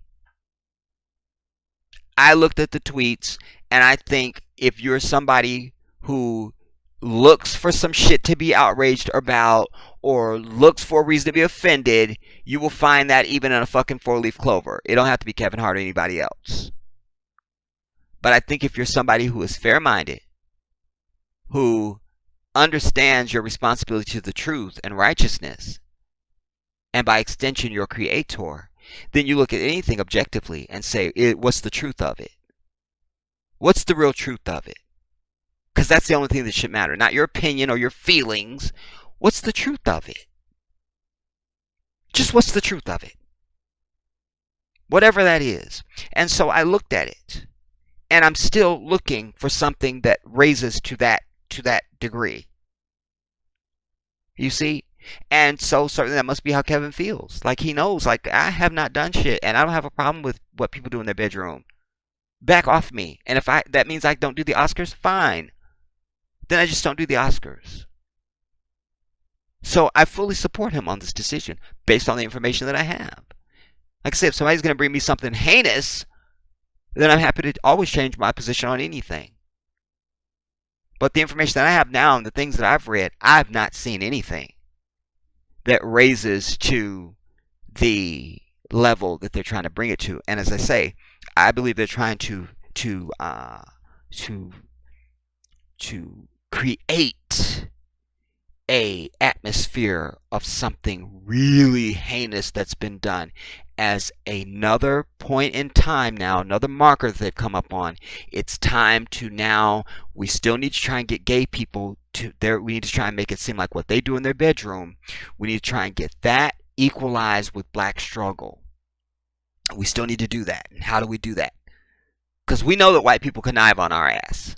I looked at the tweets, and I think if you're somebody who looks for some shit to be outraged about or looks for a reason to be offended, you will find that even in a fucking four-leaf clover. It don't have to be Kevin Hart or anybody else. But I think if you're somebody who is fair-minded, who understands your responsibility to the truth and righteousness, and by extension your creator, then you look at anything objectively and say, what's the truth of it? What's the real truth of it? Because that's the only thing that should matter. Not your opinion or your feelings. What's the truth of it? Just what's the truth of it? Whatever that is. And so I looked at it. And I'm still looking for something that raises to that degree. You see? And so certainly that must be how Kevin feels. Like he knows, like I have not done shit and I don't have a problem with what people do in their bedroom. Back off me. And if that means I don't do the Oscars, fine. Then I just don't do the Oscars. So I fully support him on this decision based on the information that I have. Like I said, if somebody's going to bring me something heinous, then I'm happy to always change my position on anything. But the information that I have now and the things that I've read, I've not seen anything that raises to the level that they're trying to bring it to. And as I say, I believe they're trying to create a atmosphere of something really heinous that's been done as another point in time now, another marker that they've come up on. It's time to now, we still need to try and get gay people to there. We need to try and make it seem like what they do in their bedroom, we need to try and get that equalized with black struggle. We still need to do that. And how do we do that? Because we know that white people connive on our ass.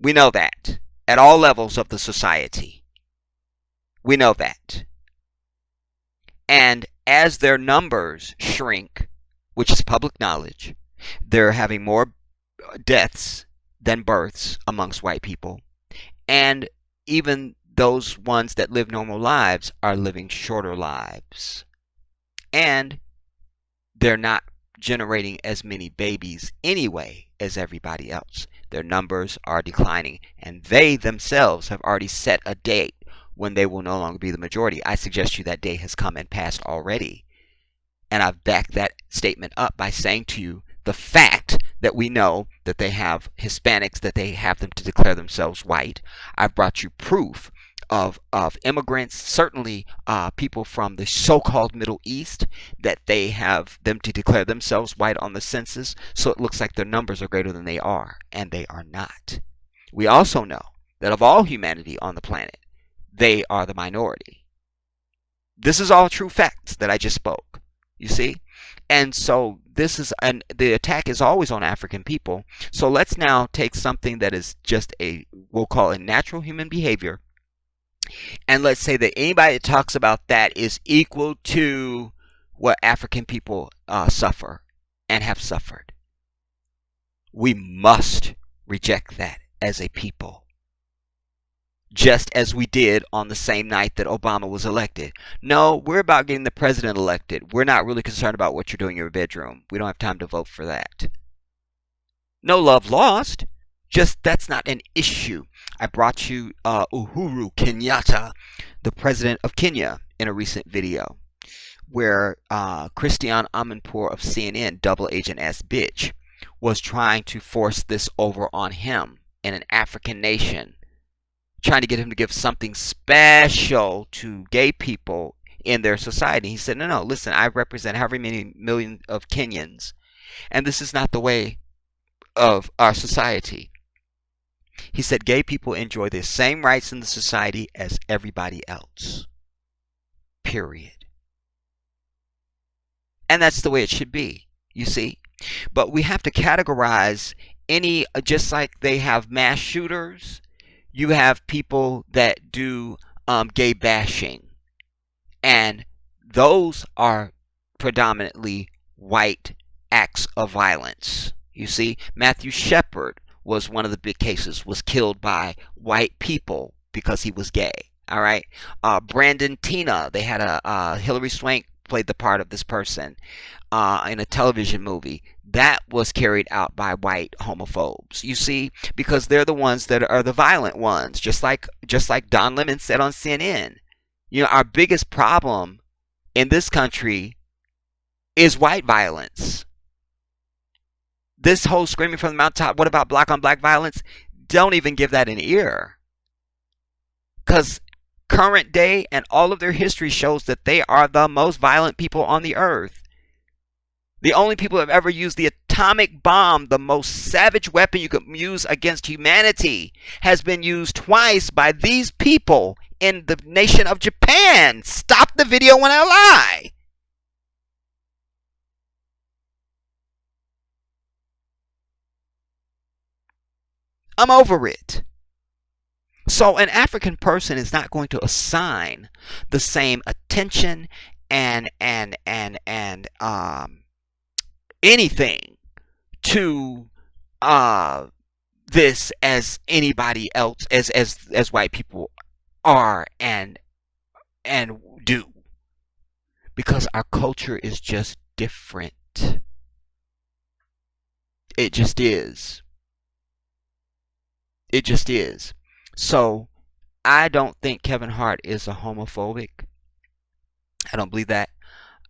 We know that at all levels of the society. We know that. And as their numbers shrink, which is public knowledge, they're having more deaths than births amongst white people. And even those ones that live normal lives are living shorter lives. And they're not generating as many babies anyway as everybody else. Their numbers are declining. And they themselves have already set a date when they will no longer be the majority. I suggest you that day has come and passed already. And I've backed that statement up by saying to you the fact that we know that they have Hispanics, that they have them to declare themselves white. I've brought you proof of immigrants, certainly people from the so-called Middle East, that they have them to declare themselves white on the census. So it looks like their numbers are greater than they are, and they are not. We also know that of all humanity on the planet, they are the minority. This is all true facts that I just spoke. You see? And so this is, and the attack is always on African people. So let's now take something that is just a, we'll call it natural human behavior, and let's say that anybody that talks about that is equal to what African people suffer and have suffered. We must reject that as a people, just as we did on the same night that Obama was elected. No, we're about getting the president elected. We're not really concerned about what you're doing in your bedroom. We don't have time to vote for that. No love lost. Just that's not an issue. I brought you Uhuru Kenyatta, the president of Kenya, in a recent video where Christiane Amanpour of CNN, double agent ass bitch, was trying to force this over on him in an African nation, trying to get him to give something special to gay people in their society. He said, no, no, listen, I represent however many millions of Kenyans, and this is not the way of our society. He said gay people enjoy the same rights in the society as everybody else. Period. And that's the way it should be, you see. But we have to categorize any, just like they have mass shooters, you have people that do gay bashing. And those are predominantly white acts of violence. You see, Matthew Shepard was one of the big cases, was killed by white people because he was gay. All right. Brandon Tina, they had Hilary Swank played the part of this person in a television movie that was carried out by white homophobes. You see, because they're the ones that are the violent ones, just like Don Lemon said on CNN. You know, our biggest problem in this country is white violence. This whole screaming from the mountaintop, what about black on black violence? Don't even give that an ear. Because current day and all of their history shows that they are the most violent people on the earth. The only people who have ever used the atomic bomb, the most savage weapon you could use against humanity, has been used twice by these people in the nation of Japan. Stop the video when I lie. I'm over it. So an African person is not going to assign the same attention and anything to this as anybody else, as white people are and do, because our culture is just different. It just is. It just is. So I don't think Kevin Hart is a homophobic. I don't believe that.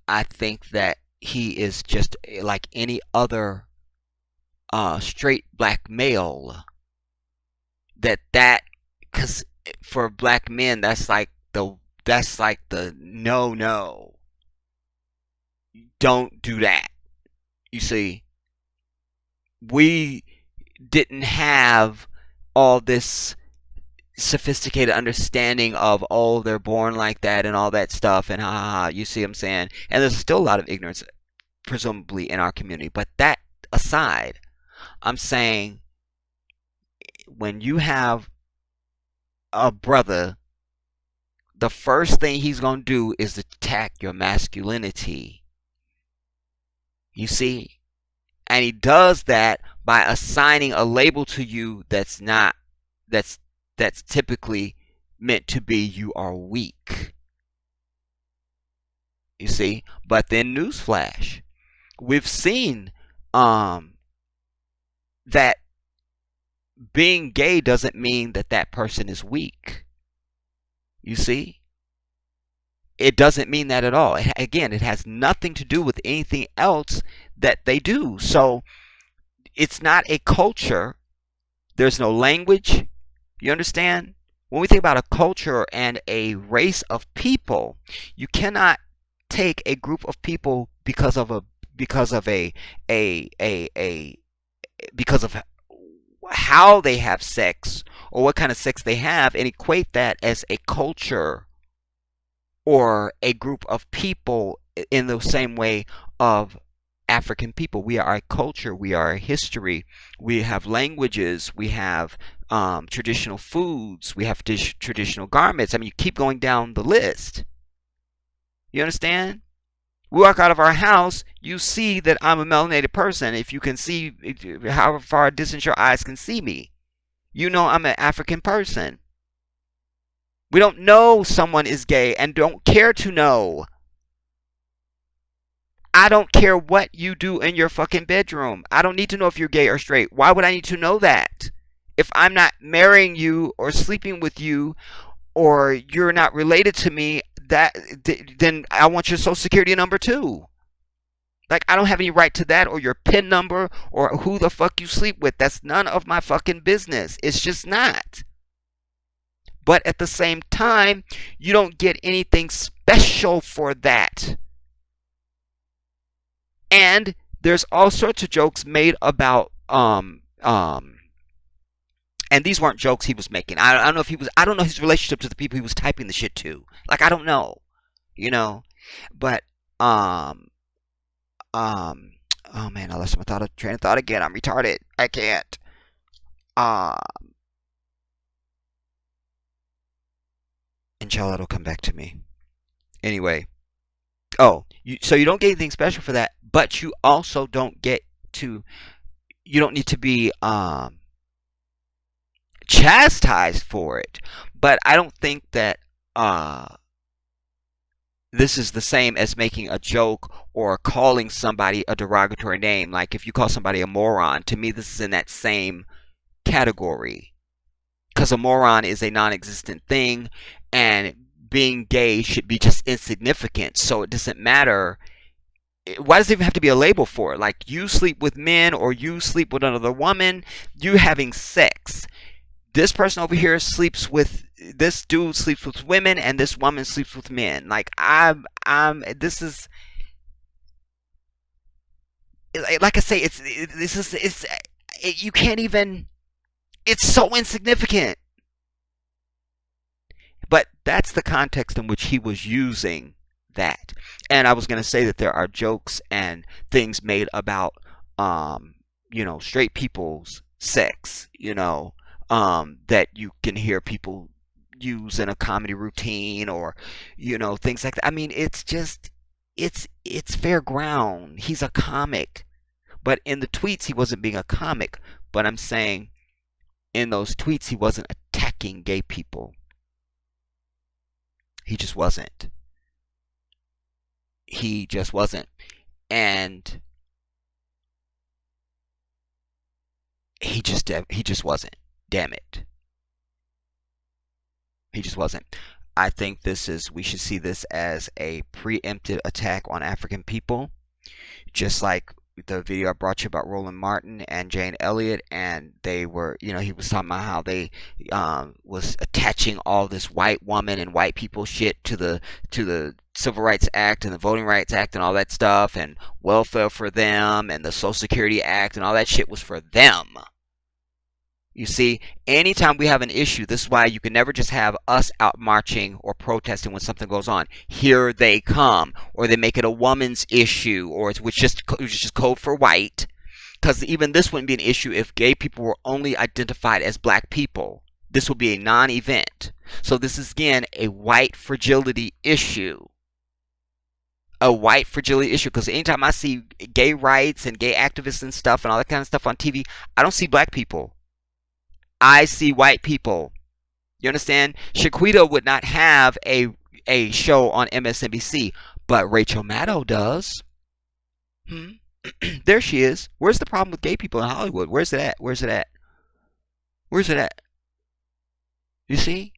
I think that he is just like any other straight black male. That because for black men that's like the no. Don't do that. You see, we didn't have all this sophisticated understanding of, oh, they're born like that and all that stuff, and you see what I'm saying? And there's still a lot of ignorance presumably in our community. But that aside, I'm saying when you have a brother, the first thing he's going to do is attack your masculinity. You see? And he does that by assigning a label to you that's typically meant to be you are weak. You see? But then newsflash. We've seen that being gay doesn't mean that that person is weak. You see? It doesn't mean that at all. Again, it has nothing to do with anything else that they do. So it's not a culture. There's no language. You understand? When we think about a culture and a race of people, you cannot take a group of people because of how they have sex or what kind of sex they have and equate that as a culture or a group of people in the same way of African people. We are a culture, we are a history, we have languages, we have traditional foods, we have traditional garments. I mean, you keep going down the list. You understand? We walk out of our house, you see that I'm a melanated person. If you can see, however far distance your eyes can see me, you know I'm an African person. We don't know someone is gay and don't care to know. I don't care what you do in your fucking bedroom. I don't need to know if you're gay or straight. Why would I need to know that? If I'm not marrying you or sleeping with you or you're not related to me, then I want your social security number too. Like, I don't have any right to that or your PIN number or who the fuck you sleep with. That's none of my fucking business. It's just not. But at the same time, you don't get anything special for that. And there's all sorts of jokes made about and these weren't jokes he was making. I don't know if he was, I don't know his relationship to the people he was typing the shit to. Like, I don't know, you know. But um oh man, I lost my train of thought again. I'm retarded. I can't. Uh Inshallah it'll come back to me. Anyway, so you don't get anything special for that, but you also don't get to, you don't need to be chastised for it. But I don't think that this is the same as making a joke or calling somebody a derogatory name. Like if you call somebody a moron, to me this is in that same category. Because a moron is a non-existent thing, and being gay should be just insignificant. So it doesn't matter. Why does it even have to be a label for it? Like, you sleep with men or you sleep with another woman, you having sex. This person over here sleeps with, this dude sleeps with women and this woman sleeps with men. Like, this is, like I say, you can't even, it's so insignificant. But that's the context in which he was using that. And I was going to say that there are jokes and things made about, straight people's sex, that you can hear people use in a comedy routine or, things like that. I mean, it's just, it's fair ground. He's a comic. But in the tweets, he wasn't being a comic. But I'm saying in those tweets, he wasn't attacking gay people. He just wasn't. He just wasn't. And he just wasn't. Damn it. He just wasn't. I think we should see this as a preemptive attack on African people, just like the video I brought you about Roland Martin and Jane Elliott, and they were, he was talking about how they was attaching all this white woman and white people shit to the Civil Rights Act and the Voting Rights Act and all that stuff, and welfare for them, and the Social Security Act, and all that shit was for them. You see, anytime we have an issue, this is why you can never just have us out marching or protesting when something goes on. Here they come, or they make it a woman's issue, or which is just code for white. Because even this wouldn't be an issue if gay people were only identified as black people. This would be a non-event. So this is, again, a white fragility issue. A white fragility issue. Because anytime I see gay rights and gay activists and stuff and all that kind of stuff on TV, I don't see black people. I see white people. You understand? Shaquita would not have a show on MSNBC, but Rachel Maddow does. There she is. Where's the problem with gay people in Hollywood? Where's it at? Where's it at? Where's it at? You see?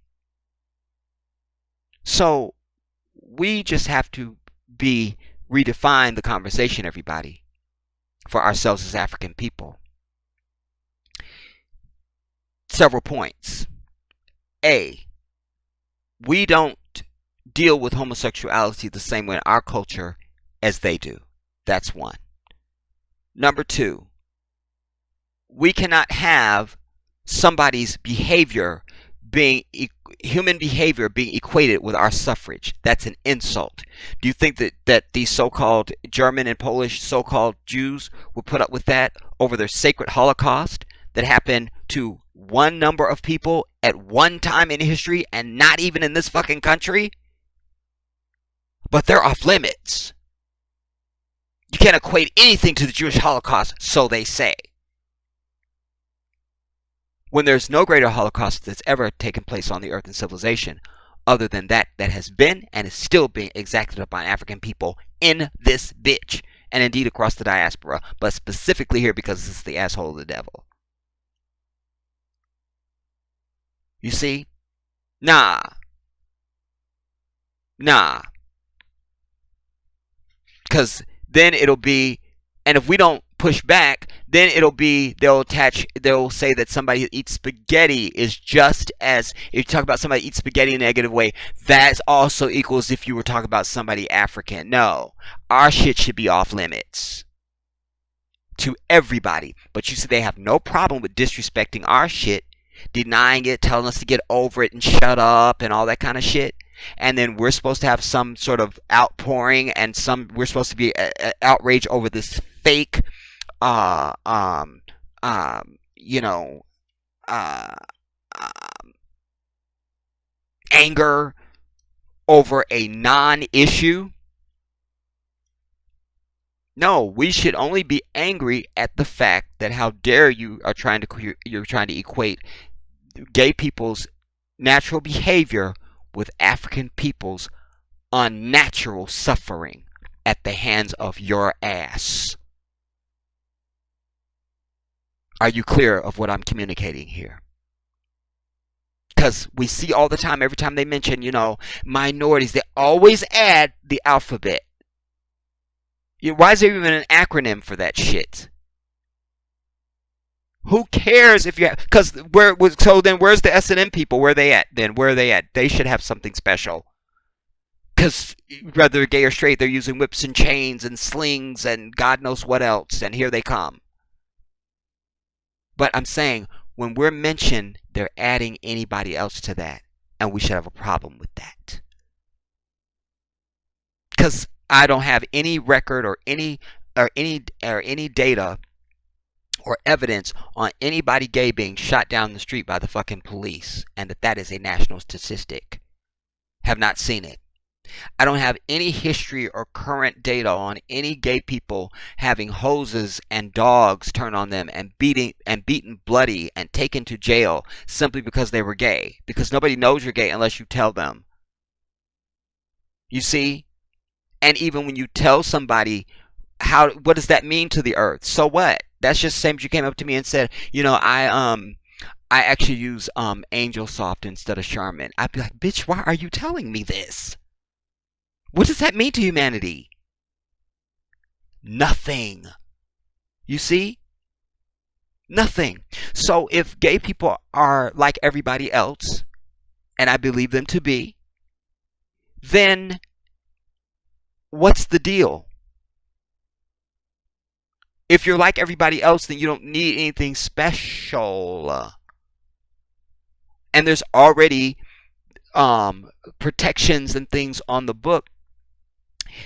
So we just have to redefine the conversation, everybody, for ourselves as African people. Several points. A, we don't deal with homosexuality the same way in our culture as they do. That's one. Number two, we cannot have somebody's behavior being human behavior being equated with our suffrage. That's an insult. Do you think that these so-called German and Polish so-called Jews would put up with that over their sacred Holocaust that happened to one number of people at one time in history and not even in this fucking country? But they're off limits. You can't equate anything to the Jewish Holocaust, so they say. When there's no greater Holocaust that's ever taken place on the earth in civilization other than that has been and is still being exacted upon African people in this bitch, and indeed across the diaspora, but specifically here because this is the asshole of the devil. You see? Nah. Because then it'll be, and if we don't push back, then it'll be, they'll say that somebody who eats spaghetti is just as, if you talk about somebody who eats spaghetti in a negative way, that's also equals if you were talking about somebody African. No, our shit should be off limits to everybody. But you see, they have no problem with disrespecting our shit, denying it, telling us to get over it and shut up and all that kind of shit. And then we're supposed to have some sort of outpouring, and we're supposed to be outraged over this fake, uh, um, you know, uh, um, anger over a non-issue. No, we should only be angry at the fact that how dare you're trying to equate gay people's natural behavior with African people's unnatural suffering at the hands of your ass. Are you clear of what I'm communicating here? Because we see all the time, every time they mention, minorities, they always add the alphabet. Why is there even an acronym for that shit? Who cares if you have, because so then where's the S&M people? Where are they at then? Where are they at? They should have something special. Because whether gay or straight, they're using whips and chains and slings and God knows what else, and here they come. But I'm saying, when we're mentioned, they're adding anybody else to that, and we should have a problem with that. Because I don't have any record or any data or evidence on anybody gay being shot down the street by the fucking police, and that is a national statistic. Have not seen it. I don't have any history or current data on any gay people having hoses and dogs turned on them and beaten bloody and taken to jail simply because they were gay. Because nobody knows you're gay unless you tell them. You see? And even when you tell somebody, what does that mean to the earth? So what? That's just the same as you came up to me and said, I actually use Angel Soft instead of Charmin. I'd be like, bitch, why are you telling me this? What does that mean to humanity? Nothing. You see? Nothing. So if gay people are like everybody else, and I believe them to be, then what's the deal? If you're like everybody else, then you don't need anything special. And there's already protections and things on the book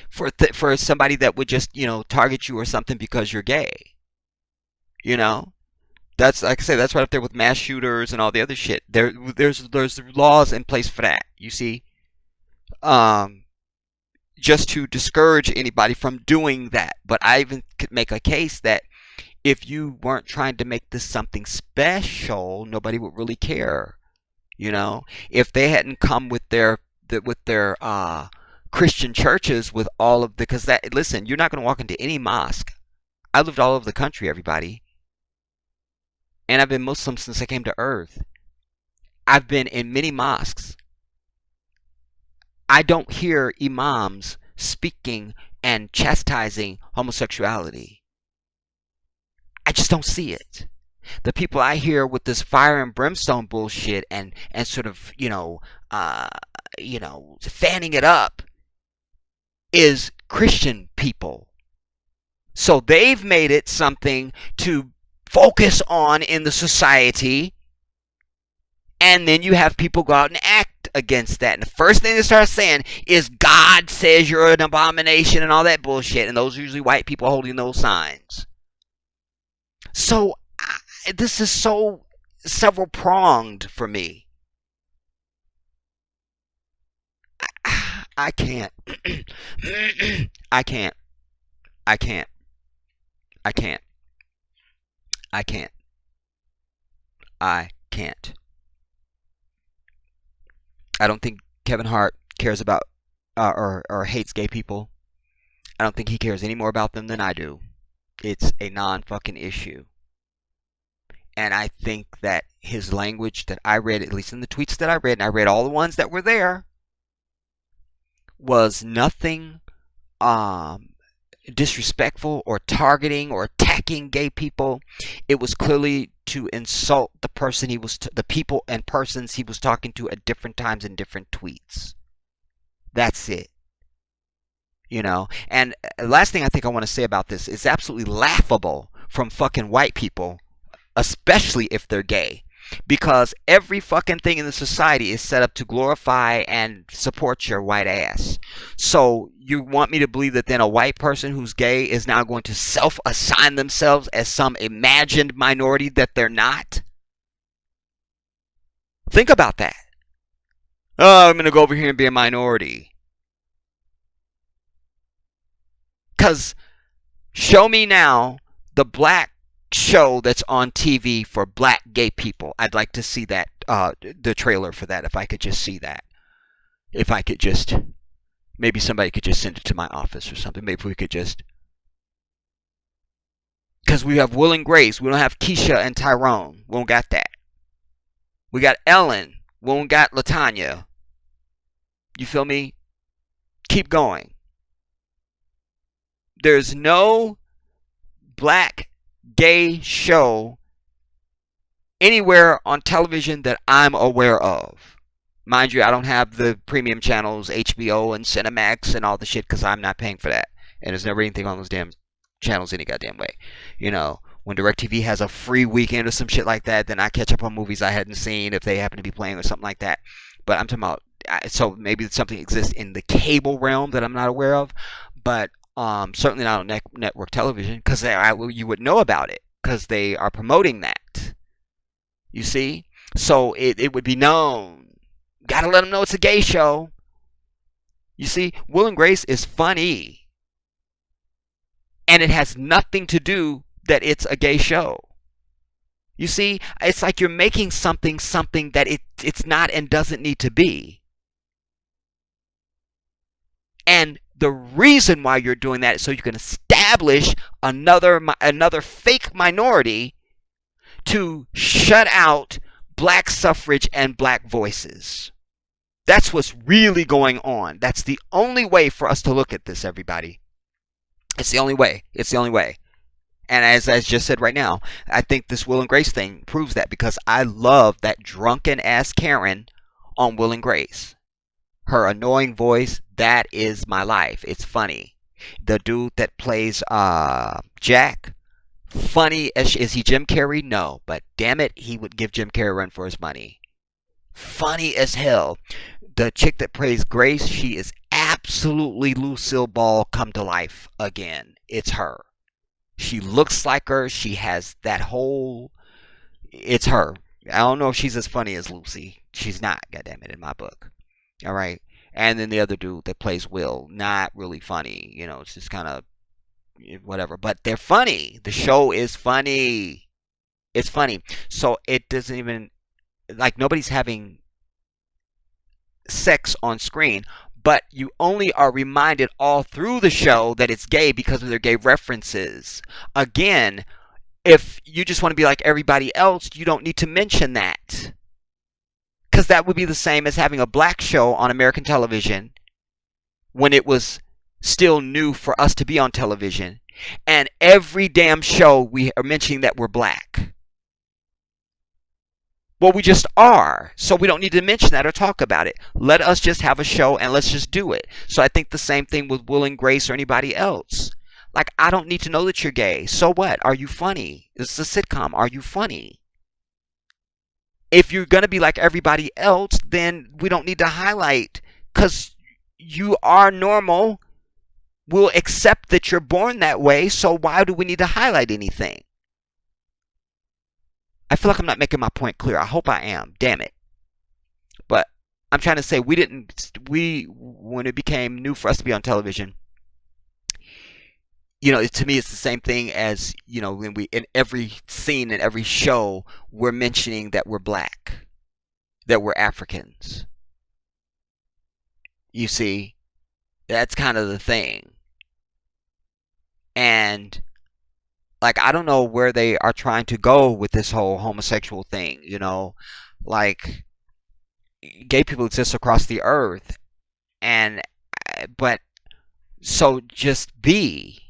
for somebody that would just target you or something because you're gay. That's, like I say, that's right up there with mass shooters and all the other shit. There's laws in place for that. You see, just to discourage anybody from doing that. But I even could make a case that if you weren't trying to make this something special, nobody would really care. If they hadn't come with their Christian churches with all of because listen, you're not going to walk into any mosque. I lived all over the country, everybody, and I've been Muslim since I came to earth. I've been in many mosques. I don't hear imams speaking and chastising homosexuality. I just don't see it. The people I hear with this fire and brimstone bullshit and sort of fanning it up is Christian people. So they've made it something to focus on in the society, And then you have people go out and act against that. And the first thing they start saying is God says you're an abomination and all that bullshit. And those are usually white people holding those signs. So this is so several pronged for me. I can't. I can't. I can't. I can't. I can't. I can't. I don't think Kevin Hart cares about or hates gay people. I don't think he cares any more about them than I do. It's a non fucking issue. And I think that his language that I read, at least in the tweets that I read, and I read all the ones that were there, was nothing um, disrespectful or targeting or attacking gay people. It was clearly to insult the person he was, the people and persons he was talking to at different times in different tweets. That's it. And the last thing I think I want to say about this is absolutely laughable from fucking white people, especially if they're gay. Because every fucking thing in the society is set up to glorify and support your white ass. So you want me to believe that then a white person who's gay is now going to self-assign themselves as some imagined minority that they're not? Think about that. Oh, I'm going to go over here and be a minority. Because show me now the black show that's on TV for black gay people. I'd like to see that, the trailer for that, if I could just see that. If I could just, maybe somebody could just send it to my office or something. Maybe we could just, because we have Will and Grace. We don't have Keisha and Tyrone. We don't got that. We got Ellen. We don't got LaTanya. You feel me? Keep going. There's no black gay show anywhere on television that I'm aware of. Mind you, I don't have the premium channels, HBO and Cinemax and all the shit, because I'm not paying for that. And there's never anything on those damn channels any goddamn way. When DirecTV has a free weekend or some shit like that, then I catch up on movies I hadn't seen if they happen to be playing or something like that. But I'm talking about, so maybe something exists in the cable realm that I'm not aware of. But certainly not on network television, because you would know about it because they are promoting that. You see? So it would be known. Gotta let them know it's a gay show. You see? Will and Grace is funny. And it has nothing to do that it's a gay show. You see? It's like you're making something that it's not and doesn't need to be. And the reason why you're doing that is so you can establish another fake minority to shut out black suffrage and black voices. That's what's really going on. That's the only way for us to look at this, everybody. It's the only way. It's the only way. And as I just said right now, I think this Will and Grace thing proves that, because I love that drunken ass Karen on Will and Grace. Her annoying voice, that is my life. It's funny. The dude that plays Jack, funny as is he Jim Carrey? No, but damn it, he would give Jim Carrey a run for his money. Funny as hell. The chick that plays Grace, she is absolutely Lucille Ball come to life again. It's her. She looks like her. She has that whole. It's her. I don't know if she's as funny as Lucy. She's not, goddammit, in my book. All right. And then the other dude that plays Will, not really funny. It's just kind of whatever. But they're funny. The show is funny. It's funny. So it doesn't even, like, nobody's having sex on screen. But you only are reminded all through the show that it's gay because of their gay references. Again, if you just want to be like everybody else, you don't need to mention that. Because that would be the same as having a black show on American television when it was still new for us to be on television. And every damn show we are mentioning that we're black. Well, we just are. So we don't need to mention that or talk about it. Let us just have a show and let's just do it. So I think the same thing with Will and Grace or anybody else. Like, I don't need to know that you're gay. So what? Are you funny? This is a sitcom. Are you funny? If you're going to be like everybody else, then we don't need to highlight, because you are normal. We'll accept that you're born that way, so why do we need to highlight anything? I feel like I'm not making my point clear. I hope I am. Damn it. But I'm trying to say, we when it became new for us to be on television, to me it's the same thing as, when we, in every scene, in every show, we're mentioning that we're black, that we're Africans. You see, that's kind of the thing. And like, I don't know where they are trying to go with this whole homosexual thing. Like, gay people exist across the earth, and but so just be.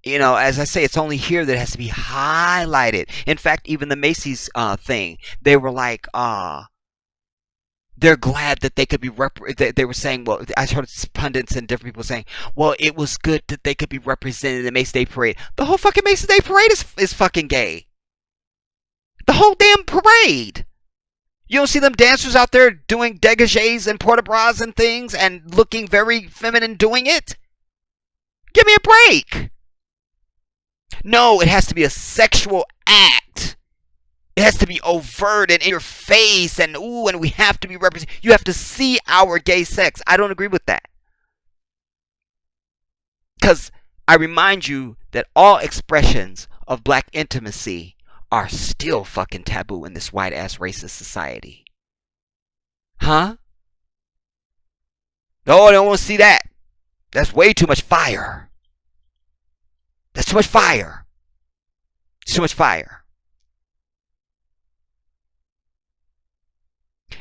As I say, it's only here that it has to be highlighted. In fact, even the Macy's thing, they were like, they're glad that they could be they were saying, well, I heard pundits and different people saying, well, it was good that they could be represented in the Macy's Day Parade. The whole fucking Macy's Day Parade is fucking gay. The whole damn parade. You don't see them dancers out there doing dégagés and porte bras and things and looking very feminine doing it? Give me a break. No, it has to be a sexual act. It has to be overt and in your face, and ooh, and we have to be represented. You have to see our gay sex. I don't agree with that. Because I remind you that all expressions of black intimacy are still fucking taboo in this white ass racist society. Huh? No, I don't want to see that. That's way too much fire. That's too much fire. It's too much fire.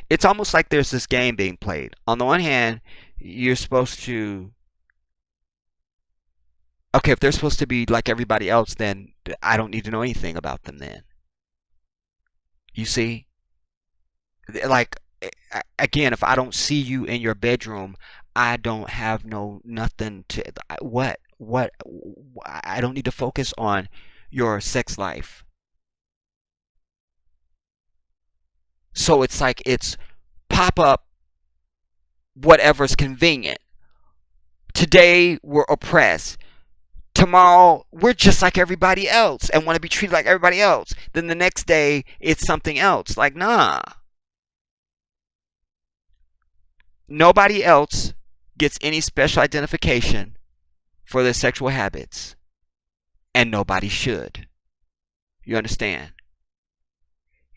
It's almost like there's this game being played. On the one hand, you're supposed to. Okay, if they're supposed to be like everybody else, then I don't need to know anything about them then. You see? Like, again, if I don't see you in your bedroom, I don't have nothing to. What? I don't need to focus on your sex life. So it's like it's pop up whatever's convenient. Today we're oppressed. Tomorrow we're just like everybody else and want to be treated like everybody else. Then the next day it's something else. Like, nah. Nobody else gets any special identification for their sexual habits. And nobody should. You understand?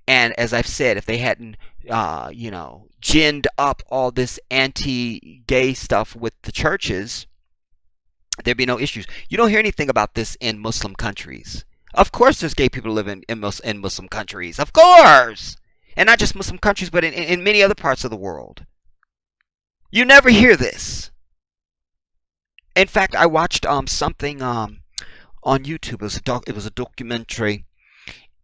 And as I've said, if they hadn't, ginned up all this anti-gay stuff with the churches, there'd be no issues. You don't hear anything about this in Muslim countries. Of course there's gay people living in Muslim countries. Of course! And not just Muslim countries, but in many other parts of the world. You never hear this. In fact, I watched something on YouTube. It was a documentary.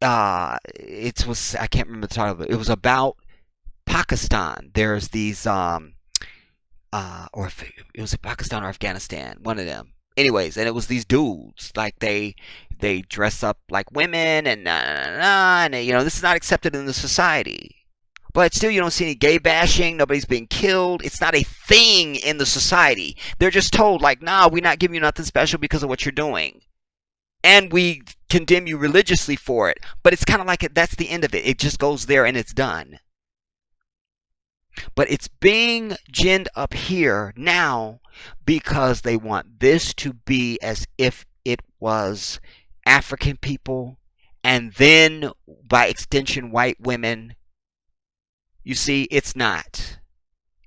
It was, I can't remember the title of it. It was about Pakistan. There's these or if it was Pakistan or Afghanistan, one of them. Anyways, and it was these dudes, like they dress up like women and and this is not accepted in the society. But still, you don't see any gay bashing. Nobody's being killed. It's not a thing in the society. They're just told, like, nah, we're not giving you nothing special because of what you're doing. And we condemn you religiously for it. But it's kind of like that's the end of it. It just goes there and it's done. But it's being ginned up here now because they want this to be as if it was African people and then, by extension, white women. You see, it's not.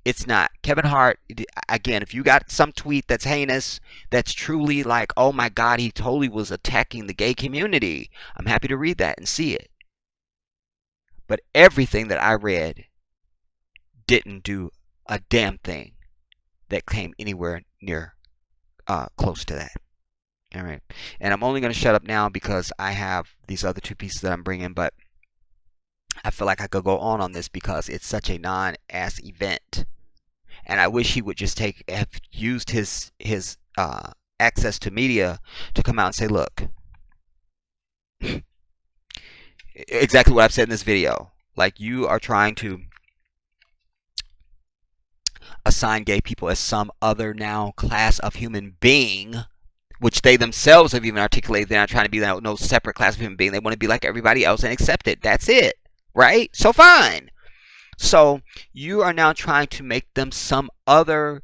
It's not. Kevin Hart, again, if you got some tweet that's heinous, that's truly like, oh my God, he totally was attacking the gay community, I'm happy to read that and see it. But everything that I read didn't do a damn thing that came anywhere near close to that. All right. And I'm only going to shut up now because I have these other two pieces that I'm bringing, but I feel like I could go on this because it's such a non-ass event. And I wish he would just have used his access to media to come out and say, look, exactly what I've said in this video. Like, you are trying to assign gay people as some other now class of human being, which they themselves have even articulated. They're not trying to be no separate class of human being. They want to be like everybody else and accept it. That's it, right? So fine. So you are now trying to make them some other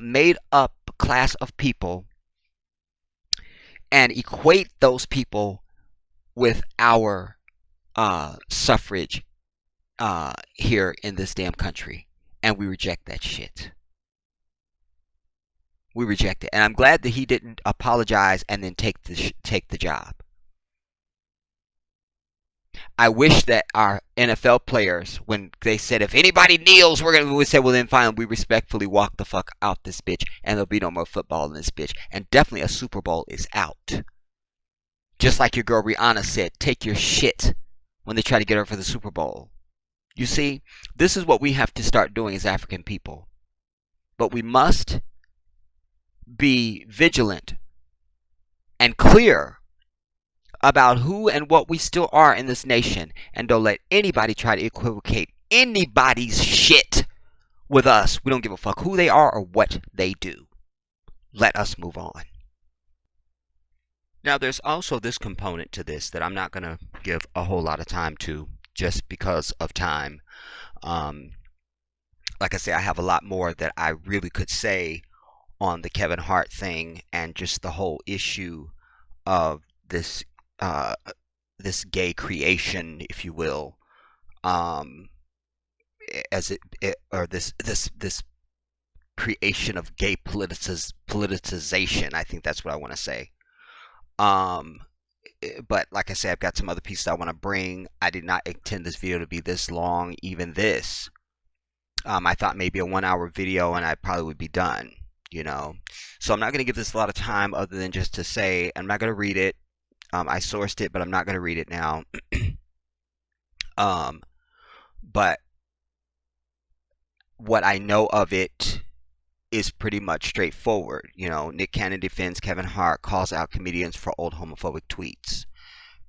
made up class of people and equate those people with our suffrage here in this damn country. And we reject that shit. We reject it. And I'm glad that he didn't apologize and then take the job. I wish that our NFL players, when they said if anybody kneels, we say, well then fine, we respectfully walk the fuck out this bitch, and there'll be no more football in this bitch, and definitely a Super Bowl is out. Just like your girl Rihanna said, take your shit when they try to get her for the Super Bowl. You see, this is what we have to start doing as African people, but we must be vigilant and clear about who and what we still are in this nation, and don't let anybody try to equivocate anybody's shit with us. We don't give a fuck who they are or what they do. Let us move on. Now, there's also this component to this that I'm not going to give a whole lot of time to just because of time. Um, like I say, I have a lot more that I really could say on the Kevin Hart thing and just the whole issue of this uh, this gay creation, if you will, um, as it or this creation of gay politicization. I think that's what I want to say. Um, but like I said, I've got some other pieces I want to bring. I did not intend this video to be this long, even this. I thought maybe a 1 hour video and I probably would be done, you know. So I'm not going to give this a lot of time other than just to say I'm not going to read it. I sourced it, but I'm not going to read it now. um, but what I know of it is pretty much straightforward. You know, Nick Cannon defends Kevin Hart, calls out comedians for old homophobic tweets.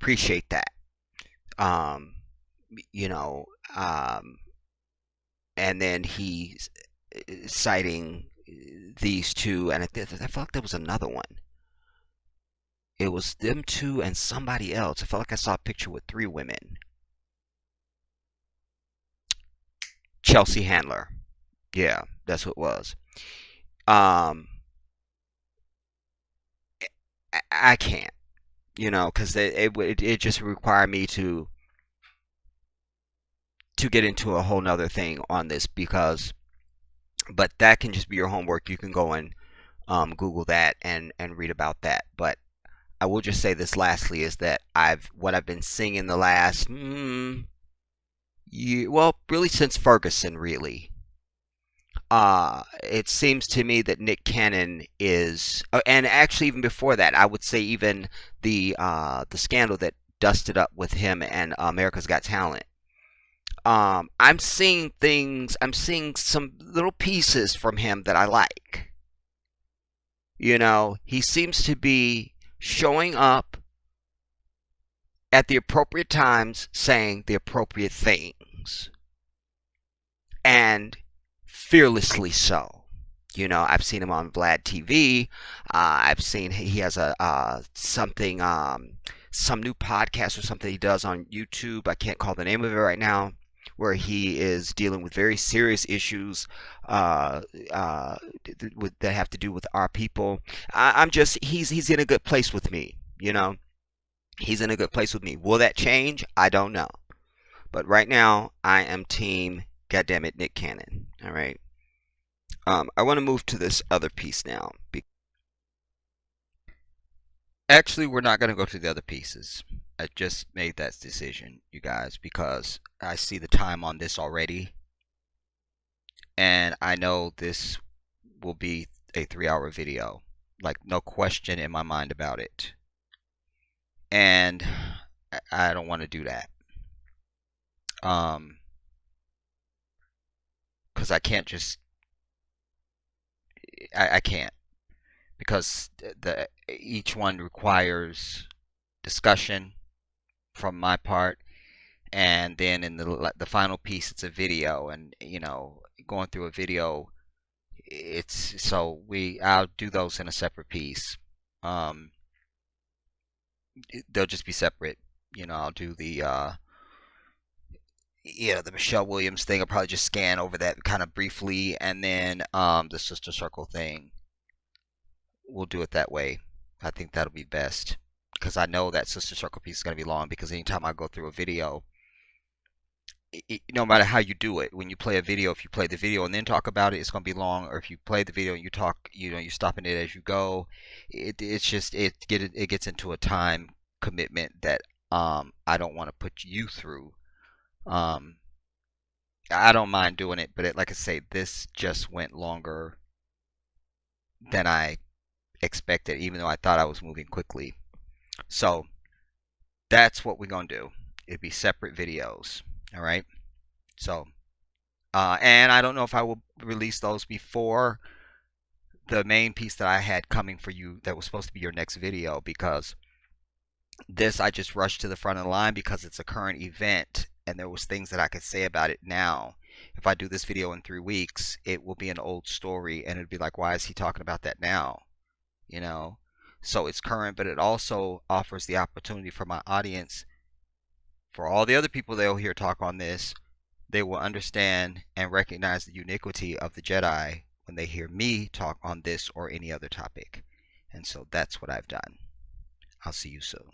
Appreciate that. Um, you know, um, and then he's citing these two, and I felt like there was another one. It was them two and somebody else. I felt like I saw a picture with three women. Chelsea Handler. Yeah, that's what it was. Um, I can't, you know, because it just required me to get into a whole nother thing on this because, but that can just be your homework. You can go and Google that and read about that. But I will just say this lastly is that what I've been seeing in the last year, well, really since Ferguson, really. It seems to me that Nick Cannon is, and actually even before that, I would say even the scandal that dusted up with him and America's Got Talent. I'm seeing things. I'm seeing some little pieces from him that I like. You know, he seems to be showing up at the appropriate times, saying the appropriate things, and fearlessly so. You know, I've seen him on Vlad TV. I've seen he has a something, some new podcast or something he does on YouTube. I can't call the name of it right now, where he is dealing with very serious issues uh, uh, that have to do with our people. I'm just he's in a good place with me. You know, he's in a good place with me. Will that change? I don't know. But right now, I am team. Goddammit, Nick Cannon. All right. I want to move to this other piece now. Actually, we're not going to go to the other pieces. I just made that decision, you guys, because I see the time on this already, and I know this will be a 3 hour video. Like, no question in my mind about it. And I don't want to do that. Because I can't just, I can't. Because each one requires discussion, from my part, and then in the final piece, it's a video, and going through a video, it's so I'll do those in a separate piece. Um, they'll just be separate. I'll do the Michelle Williams thing. I'll probably just scan over that kind of briefly, and then the Sister Circle thing, we'll do it that way. I think that'll be best because I know that Sister Circle piece is going to be long because anytime I go through a video, no matter how you do it, when you play a video, if you play the video and then talk about it, it's going to be long. Or if you play the video and you talk, you're stopping it as you go. It's just it gets into a time commitment that I don't want to put you through. Um, I don't mind doing it, but like I say, this just went longer than I expected, even though I thought I was moving quickly. So that's what we're gonna do. It'd be separate videos. All right. So, and I don't know if I will release those before the main piece that I had coming for you that was supposed to be your next video, because this I just rushed to the front of the line because it's a current event and there was things that I could say about it now. If I do this video in 3 weeks, it will be an old story and it'd be like, why is he talking about that now? You know? So it's current, but it also offers the opportunity for my audience, for all the other people they'll hear talk on this, they will understand and recognize the uniquity of the Jedi when they hear me talk on this or any other topic. And so that's what I've done. I'll see you soon.